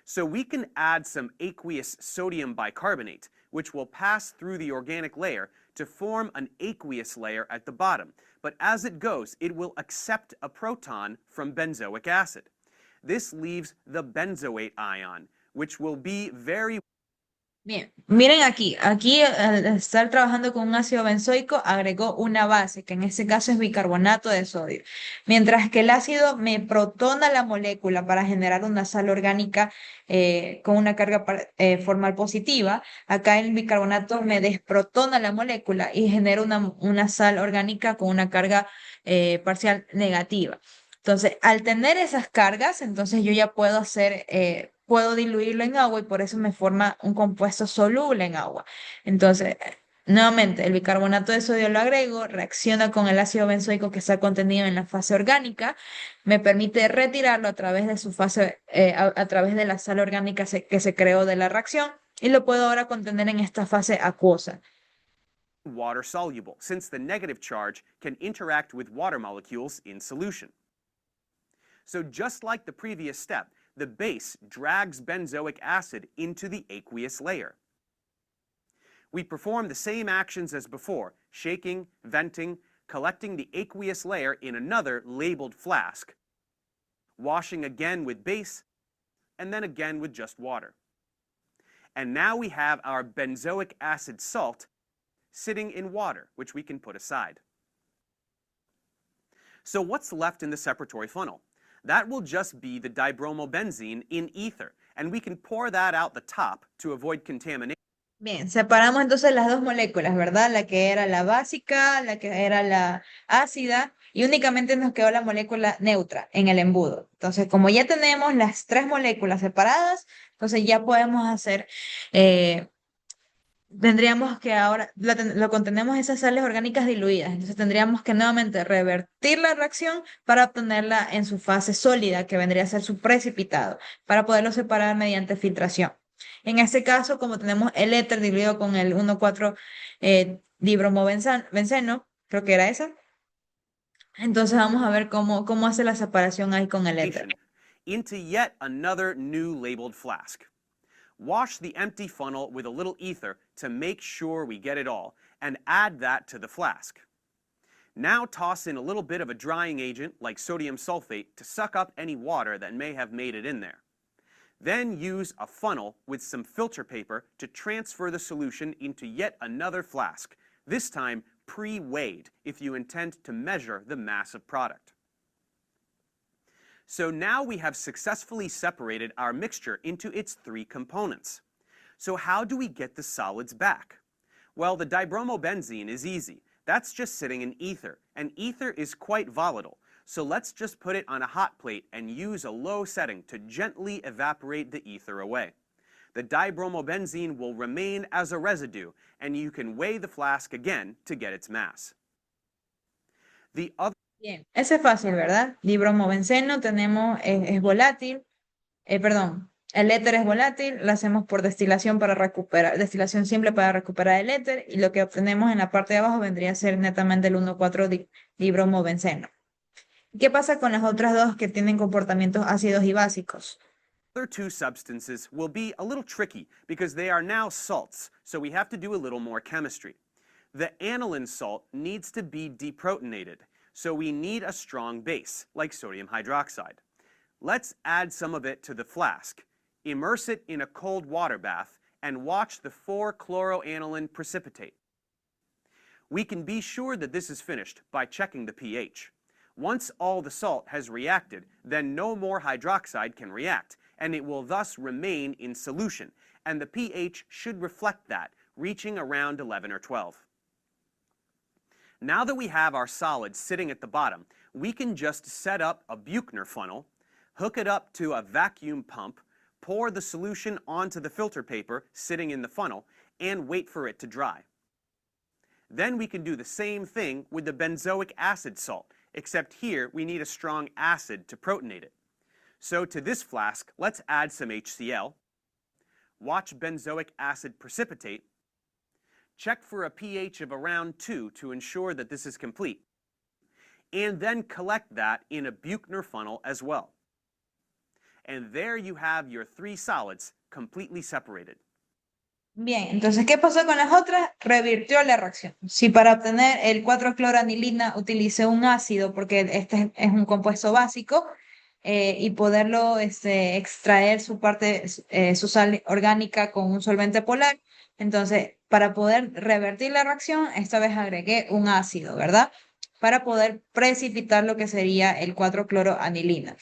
So we can add some aqueous sodium bicarbonate, which will pass through the organic layer to form an aqueous layer at the bottom. But as it goes, it will accept a proton from benzoic acid. This leaves the benzoate ion, which will be very Bien, miren aquí al estar trabajando con un ácido benzoico agregó una base, que en este caso es bicarbonato de sodio, mientras que el ácido me protona la molécula para generar una sal orgánica con una carga formal positiva. Acá el bicarbonato me desprotona la molécula y genera una sal orgánica con una carga parcial negativa. Entonces, al tener esas cargas, entonces yo ya puedo puedo diluirlo en agua y por eso me forma un compuesto soluble en agua. Entonces, nuevamente, el bicarbonato de sodio lo agrego, reacciona con el ácido benzoico que está contenido en la fase orgánica, me permite retirarlo a través de su fase, a través de la sal orgánica que se creó de la reacción y lo puedo ahora contener en esta fase acuosa. water soluble, since the negative charge can interact with water molecules in solution. So just like the previous step, the base drags benzoic acid into the aqueous layer. We perform the same actions as before, shaking, venting, collecting the aqueous layer in another labeled flask, washing again with base, and then again with just water. And now we have our benzoic acid salt sitting in water, which we can put aside. So what's left in the separatory funnel? That will just be the dibromobenzene in ether, and we can pour that out the top to avoid contamination. Bien, separamos entonces las dos moléculas, ¿verdad? La que era la básica, la que era la ácida, y únicamente nos quedó la molécula neutra en el embudo. Entonces, como ya tenemos las tres moléculas separadas, entonces ya podemos hacer, tendríamos que ahora, lo contenemos esas sales orgánicas diluidas, entonces tendríamos que nuevamente revertir la reacción para obtenerla en su fase sólida, que vendría a ser su precipitado, para poderlo separar mediante filtración. En este caso, como tenemos el éter diluido con el 1,4 dibromobenceno, creo que era esa, entonces vamos a ver cómo hace la separación ahí con el éter. Into yet another new labeled flask. Wash the empty funnel with a little ether to make sure we get it all, and add that to the flask. Now toss in a little bit of a drying agent like sodium sulfate to suck up any water that may have made it in there. Then use a funnel with some filter paper to transfer the solution into yet another flask, this time pre-weighed if you intend to measure the mass of product. So now we have successfully separated our mixture into its three components. So how do we get the solids back? Well, the dibromobenzene is easy. That's just sitting in ether, and ether is quite volatile. So let's just put it on a hot plate and use a low setting to gently evaporate the ether away. The dibromobenzene will remain as a residue, and you can weigh the flask again to get its mass. The other Bien, ese es fácil, ¿verdad? Dibromobenceno tenemos, es volátil, perdón, el éter es volátil, lo hacemos por destilación para recuperar, destilación simple para recuperar el éter, y lo que obtenemos en la parte de abajo vendría a ser netamente el 1,4 dibromobenceno. ¿Qué pasa con las otras dos que tienen comportamientos ácidos y básicos? other two substances will be a little tricky because they are now salts, so we have to do a little more chemistry. The aniline salt needs to be deprotonated, so we need a strong base, like sodium hydroxide. Let's add some of it to the flask, immerse it in a cold water bath, and watch the 4-chloroaniline precipitate. We can be sure that this is finished by checking the pH. Once all the salt has reacted, then no more hydroxide can react, and it will thus remain in solution, and the pH should reflect that, reaching around 11 or 12. Now that we have our solid sitting at the bottom, we can just set up a Buchner funnel, hook it up to a vacuum pump, pour the solution onto the filter paper sitting in the funnel, and wait for it to dry. Then we can do the same thing with the benzoic acid salt, except here we need a strong acid to protonate it. So to this flask, let's add some HCl, watch benzoic acid precipitate, check for a pH of around 2 to ensure that this is complete, and then collect that in a Buchner funnel as well. And there you have your 3 solids completely separated. Bien, entonces, ¿qué pasó con las otras? Revirtió la reacción. Si para obtener el 4-cloranilina utilicé un ácido, porque este es un compuesto básico, y poderlo extraer su parte, su sal orgánica con un solvente polar, entonces, para poder revertir la reacción, esta vez agregué un ácido, ¿verdad? Para poder precipitar lo que sería el 4-cloroanilina.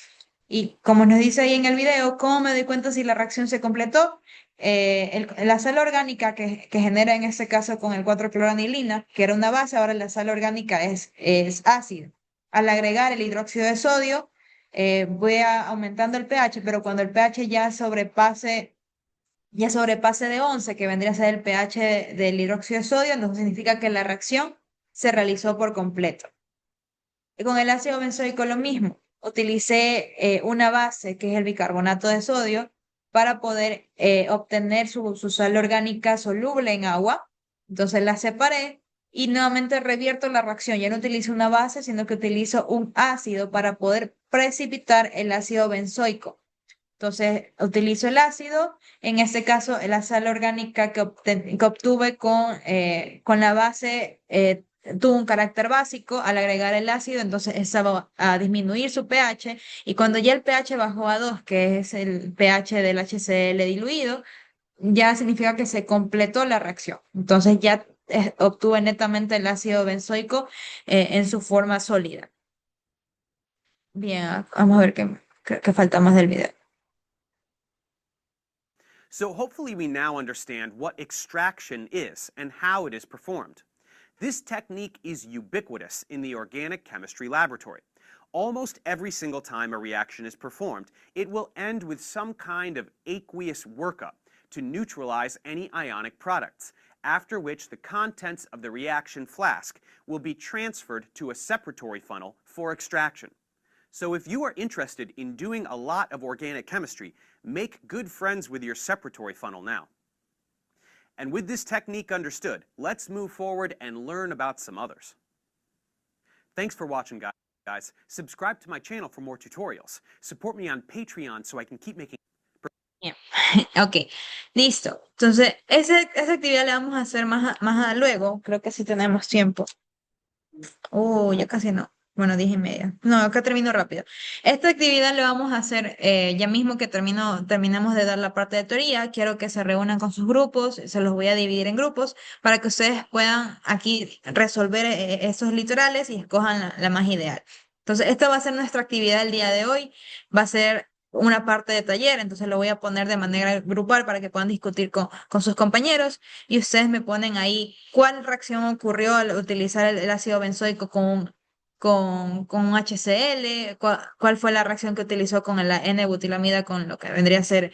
Y como nos dice ahí en el video, ¿cómo me doy cuenta si la reacción se completó? La sal orgánica que genera en este caso con el 4-cloranilina, que era una base, ahora la sal orgánica es ácida. Al agregar el hidróxido de sodio, voy aumentando el pH, pero cuando el pH ya sobrepase de 11, que vendría a ser el pH del hidróxido de sodio, entonces significa que la reacción se realizó por completo. Y con el ácido benzoico lo mismo. Utilicé una base que es el bicarbonato de sodio para poder obtener su sal orgánica soluble en agua. Entonces la separé y nuevamente revierto la reacción. Ya no utilizo una base, sino que utilizo un ácido para poder precipitar el ácido benzoico. Entonces utilizo el ácido, en este caso la sal orgánica que obtuve con la base tuvo un carácter básico. Al agregar el ácido, entonces esa va a disminuir su pH, y cuando ya el pH bajó a 2, que es el pH del HCl diluido, ya significa que se completó la reacción. Entonces ya obtuve netamente el ácido benzoico en su forma sólida. Bien, vamos a ver qué falta más del video. So hopefully we now understand what extraction is and how it is performed. This technique is ubiquitous in the organic chemistry laboratory. Almost every single time a reaction is performed, it will end with some kind of aqueous workup to neutralize any ionic products, after which the contents of the reaction flask will be transferred to a separatory funnel for extraction. So if you are interested in doing a lot of organic chemistry, make good friends with your separatory funnel now. And with this technique understood, let's move forward and learn about some others. Thanks for watching, guys. Subscribe to my channel for more tutorials. Support me on Patreon so I can keep making... Bien. Ok, listo. Entonces, esa actividad la vamos a hacer más luego. Creo que sí tenemos tiempo. Ya casi no. Bueno, 10:30. No, acá termino rápido. Esta actividad la vamos a hacer ya mismo que terminamos de dar la parte de teoría. Quiero que se reúnan con sus grupos. Se los voy a dividir en grupos para que ustedes puedan aquí resolver esos literales y escojan la más ideal. Entonces, esta va a ser nuestra actividad el día de hoy. Va a ser una parte de taller, entonces lo voy a poner de manera grupal para que puedan discutir con sus compañeros, y ustedes me ponen ahí cuál reacción ocurrió al utilizar el ácido benzoico con un HCl, cuál fue la reacción que utilizó con la N-butilamida con lo que vendría a ser,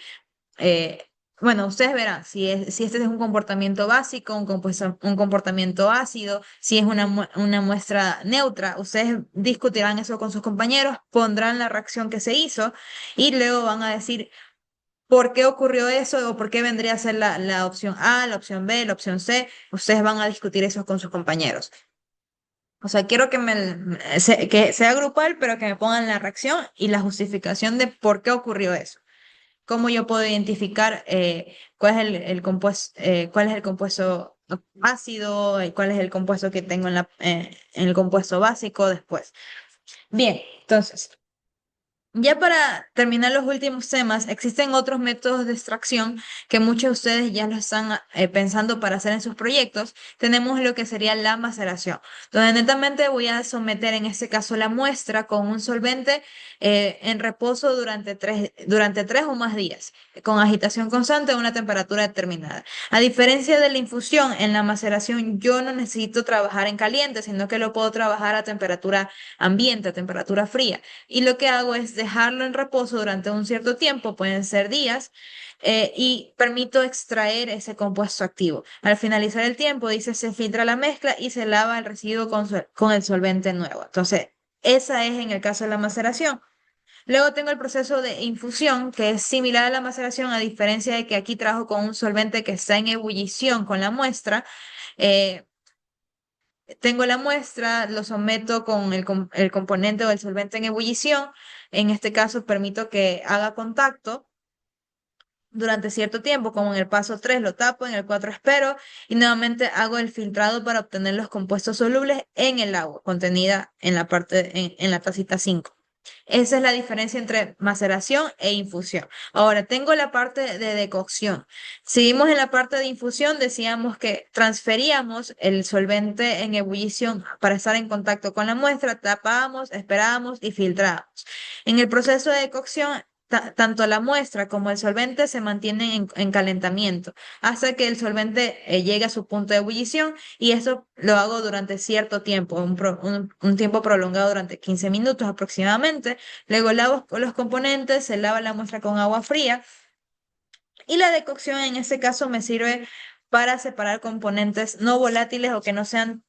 bueno, ustedes verán si este es un comportamiento básico, un comportamiento ácido, si es una muestra neutra. Ustedes discutirán eso con sus compañeros, pondrán la reacción que se hizo y luego van a decir por qué ocurrió eso o por qué vendría a ser la opción A, la opción B, la opción C. Ustedes van a discutir eso con sus compañeros. O sea, quiero que sea grupal, pero que me pongan la reacción y la justificación de por qué ocurrió eso. ¿cómo yo puedo identificar cuál es cuál es el compuesto ácido y cuál es el compuesto que tengo en el compuesto básico después? Bien, entonces, ya para terminar los últimos temas, existen otros métodos de extracción que muchos de ustedes ya lo están pensando para hacer en sus proyectos. Tenemos lo que sería la maceración, donde netamente voy a someter en este caso la muestra con un solvente en reposo durante 3 o más días, con agitación constante a una temperatura determinada. A diferencia de la infusión, en la maceración yo no necesito trabajar en caliente, sino que lo puedo trabajar a temperatura ambiente, a temperatura fría. Y lo que hago es dejarlo en reposo durante un cierto tiempo, pueden ser días, y permito extraer ese compuesto activo. Al finalizar el tiempo, dice, se filtra la mezcla y se lava el residuo con el solvente nuevo. Entonces, esa es en el caso de la maceración. Luego tengo el proceso de infusión, que es similar a la maceración, a diferencia de que aquí trabajo con un solvente que está en ebullición con la muestra. Eh, Tengo la muestra, lo someto con el componente o el solvente en ebullición. En este caso, permito que haga contacto durante cierto tiempo, como en el paso 3 lo tapo, en el 4 espero y nuevamente hago el filtrado para obtener los compuestos solubles en el agua contenida en en la tacita 5. Esa es la diferencia entre maceración e infusión. Ahora, tengo la parte de decocción. Seguimos en la parte de infusión, decíamos que transferíamos el solvente en ebullición para estar en contacto con la muestra, tapábamos, esperábamos y filtrábamos. En el proceso de decocción, tanto la muestra como el solvente se mantienen en calentamiento hasta que el solvente llegue a su punto de ebullición y eso lo hago durante cierto tiempo, un tiempo prolongado durante 15 minutos aproximadamente. Luego lavo los componentes, se lava la muestra con agua fría y la decocción en este caso me sirve para separar componentes no volátiles o que no sean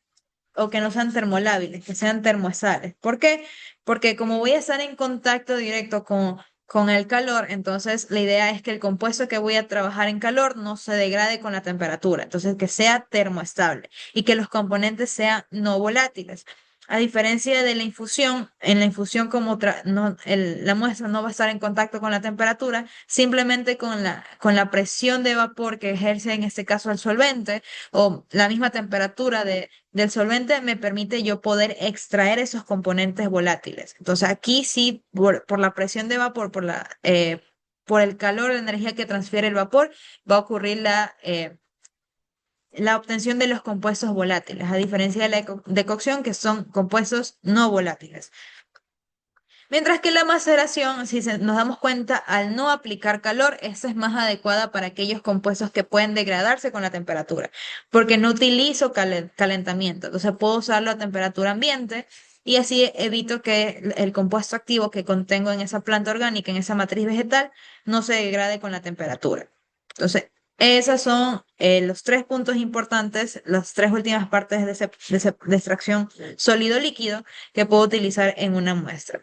termolábiles, que sean termoestables. ¿Por qué? Porque como voy a estar en contacto directo con el calor, entonces la idea es que el compuesto que voy a trabajar en calor no se degrade con la temperatura, entonces que sea termoestable y que los componentes sean no volátiles. A diferencia de la infusión, en la infusión la muestra no va a estar en contacto con la temperatura, simplemente con la presión de vapor que ejerce en este caso el solvente o la misma temperatura del solvente me permite yo poder extraer esos componentes volátiles. Entonces aquí sí, por la presión de vapor, por el calor, la energía que transfiere el vapor, va a ocurrir la obtención de los compuestos volátiles, a diferencia de la decocción, que son compuestos no volátiles. Mientras que la maceración, si nos damos cuenta, al no aplicar calor, esta es más adecuada para aquellos compuestos que pueden degradarse con la temperatura, porque no utilizo calentamiento, entonces puedo usarlo a temperatura ambiente y así evito que el compuesto activo que contengo en esa planta orgánica, en esa matriz vegetal, no se degrade con la temperatura. Entonces, esos son los 3 puntos importantes, las 3 últimas partes de extracción sólido-líquido que puedo utilizar en una muestra.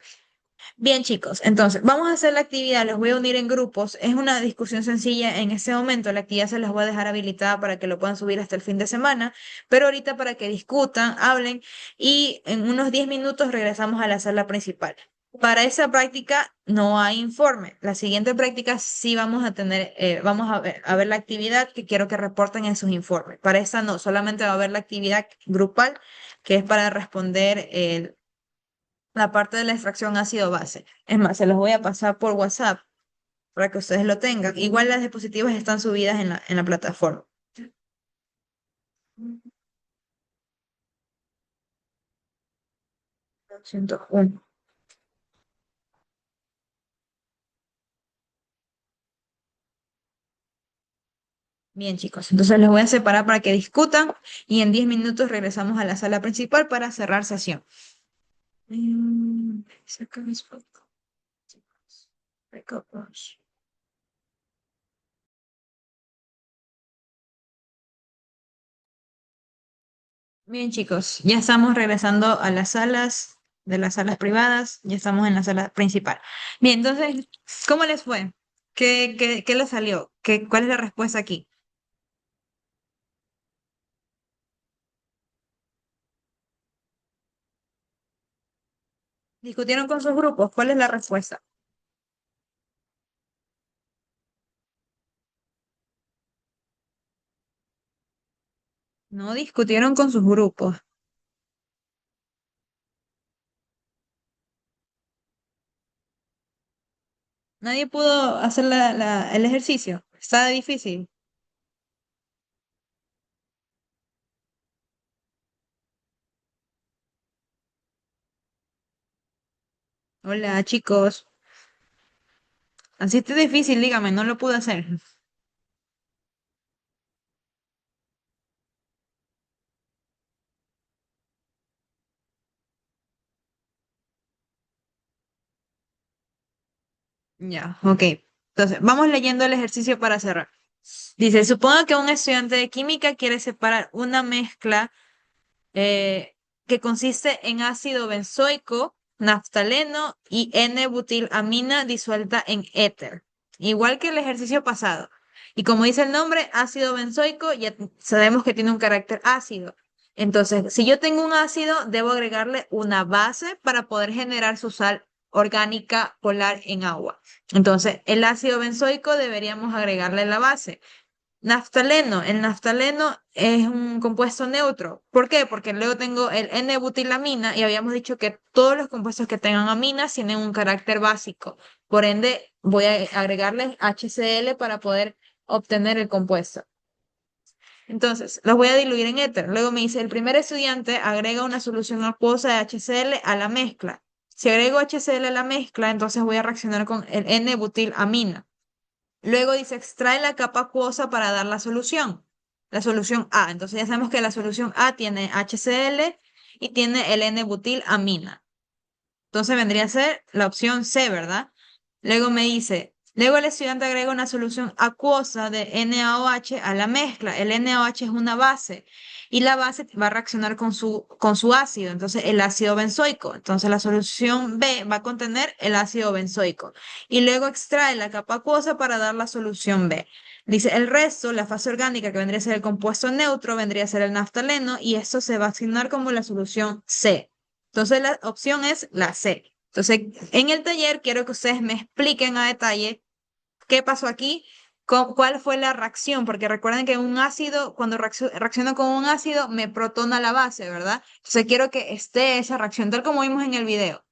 Bien, chicos, entonces vamos a hacer la actividad, los voy a unir en grupos. Es una discusión sencilla en este momento. La actividad se las voy a dejar habilitada para que lo puedan subir hasta el fin de semana, pero ahorita para que discutan, hablen y en unos 10 minutos regresamos a la sala principal. Para esa práctica no hay informe. La siguiente práctica sí vamos a tener, vamos a ver la actividad que quiero que reporten en sus informes. Para esa no, solamente va a haber la actividad grupal que es para responder la parte de la extracción ácido-base. Es más, se los voy a pasar por WhatsApp para que ustedes lo tengan. Igual las diapositivas están subidas en la plataforma. 201. Bien, chicos, entonces los voy a separar para que discutan y en 10 minutos regresamos a la sala principal para cerrar sesión. Saca mis fotos. Recopos. Bien, chicos, ya estamos regresando a las salas de las salas privadas, ya estamos en la sala principal. Bien, entonces, ¿cómo les fue? ¿Qué les salió? ¿Cuál es la respuesta aquí? ¿Discutieron con sus grupos? ¿Cuál es la respuesta? No discutieron con sus grupos. Nadie pudo hacer el ejercicio. Está difícil. Hola, chicos. Así está difícil, dígame, no lo pude hacer. Ya, ok. Entonces, vamos leyendo el ejercicio para cerrar. Dice, supongo que un estudiante de química quiere separar una mezcla que consiste en ácido benzoico, naftaleno y N-butilamina disuelta en éter, igual que el ejercicio pasado. Y como dice el nombre, ácido benzoico, ya sabemos que tiene un carácter ácido. Entonces, si yo tengo un ácido, debo agregarle una base para poder generar su sal orgánica polar en agua. Entonces, el ácido benzoico deberíamos agregarle la base. Naftaleno. El naftaleno es un compuesto neutro. ¿Por qué? Porque luego tengo el N-butilamina y habíamos dicho que todos los compuestos que tengan aminas tienen un carácter básico. Por ende, voy a agregarles HCl para poder obtener el compuesto. Entonces, los voy a diluir en éter. Luego me dice, el primer estudiante agrega una solución acuosa de HCl a la mezcla. Si agrego HCl a la mezcla, entonces voy a reaccionar con el N-butilamina. Luego dice, extrae la capa acuosa para dar la solución A. Entonces ya sabemos que la solución A tiene HCl y tiene el N-butilamina. Entonces vendría a ser la opción C, ¿verdad? Luego me dice, luego el estudiante agrega una solución acuosa de NaOH a la mezcla. El NaOH es una base y la base va a reaccionar con su ácido, entonces el ácido benzoico. Entonces la solución B va a contener el ácido benzoico. Y luego extrae la capa acuosa para dar la solución B. Dice, el resto, la fase orgánica que vendría a ser el compuesto neutro, vendría a ser el naftaleno y esto se va a asignar como la solución C. Entonces la opción es la C. Entonces, en el taller quiero que ustedes me expliquen a detalle qué pasó aquí, cuál fue la reacción, porque recuerden que un ácido, cuando reacciono con un ácido, me protona la base, ¿verdad? Entonces quiero que esté esa reacción, tal como vimos en el video.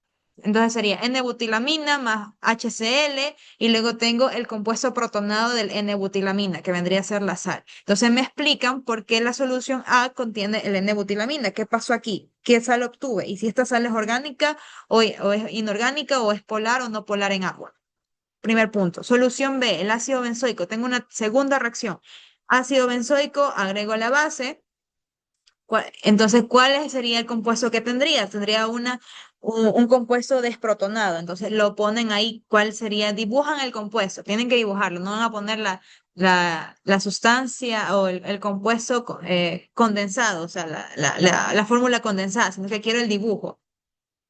Entonces sería N-butilamina más HCl y luego tengo el compuesto protonado del N-butilamina, que vendría a ser la sal. Entonces me explican por qué la solución A contiene el N-butilamina. ¿Qué pasó aquí? ¿Qué sal obtuve? Y si esta sal es orgánica o es inorgánica o es polar o no polar en agua. Primer punto. Solución B, el ácido benzoico. Tengo una segunda reacción. Ácido benzoico, agrego la base. Entonces, ¿cuál sería el compuesto que tendría? Tendría un compuesto desprotonado. Entonces, lo ponen ahí. ¿Cuál sería? Dibujan el compuesto. Tienen que dibujarlo. No van a poner la sustancia o el compuesto condensado, o sea, la fórmula condensada, sino que quiero el dibujo.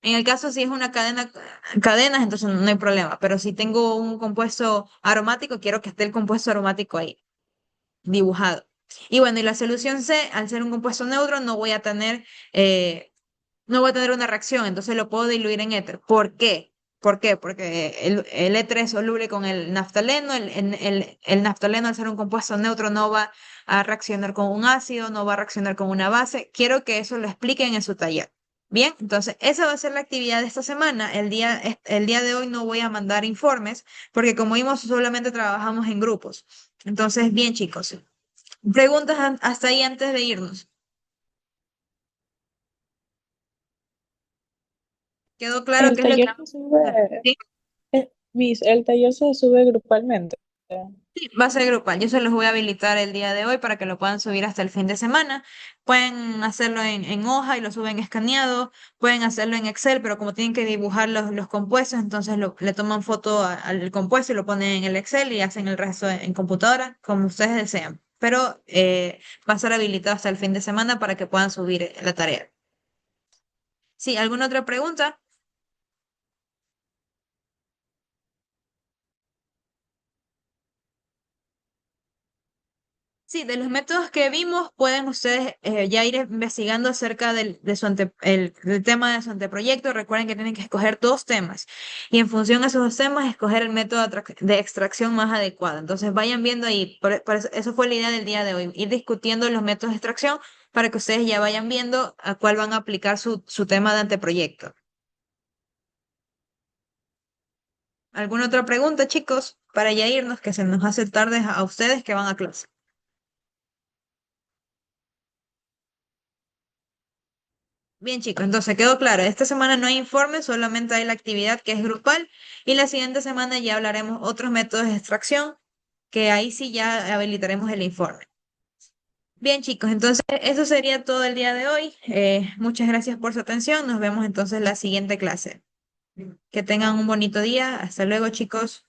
En el caso si es una cadenas, entonces no hay problema. Pero si tengo un compuesto aromático, quiero que esté el compuesto aromático ahí, dibujado. Y bueno, y la solución C, al ser un compuesto neutro, no voy a tener una reacción, entonces lo puedo diluir en éter. ¿Por qué? ¿Por qué? Porque el éter es soluble con el naftaleno, el naftaleno al ser un compuesto neutro no va a reaccionar con un ácido, no va a reaccionar con una base. Quiero que eso lo expliquen en su taller. Bien, entonces esa va a ser la actividad de esta semana. El día de hoy no voy a mandar informes porque como vimos solamente trabajamos en grupos. Entonces, bien chicos, preguntas hasta ahí antes de irnos. ¿Quedó claro El qué es lo que... taller se sube, Sí, Miss, el taller se sube grupalmente. sí, va a ser grupal. Yo se los voy a habilitar el día de hoy para que lo puedan subir hasta el fin de semana. Pueden hacerlo en hoja y lo suben escaneado. Pueden hacerlo en Excel, pero como tienen que dibujar los compuestos, entonces le toman foto al compuesto y lo ponen en el Excel y hacen el resto en computadora, como ustedes desean. Pero va a ser habilitado hasta el fin de semana para que puedan subir la tarea. Sí, ¿alguna otra pregunta? Sí, de los métodos que vimos, pueden ustedes ya ir investigando acerca del tema de su anteproyecto. Recuerden que tienen que escoger dos temas y en función a esos dos temas, escoger el método de extracción más adecuado. Entonces, vayan viendo ahí. Por eso fue la idea del día de hoy, ir discutiendo los métodos de extracción para que ustedes ya vayan viendo a cuál van a aplicar su tema de anteproyecto. ¿Alguna otra pregunta, chicos? Para ya irnos, que se nos hace tarde a ustedes que van a clase. Bien, chicos, entonces quedó claro. Esta semana no hay informe, solamente hay la actividad que es grupal y la siguiente semana ya hablaremos otros métodos de extracción, que ahí sí ya habilitaremos el informe. Bien, chicos, entonces eso sería todo el día de hoy. Muchas gracias por su atención. Nos vemos entonces en la siguiente clase. Que tengan un bonito día. Hasta luego, chicos.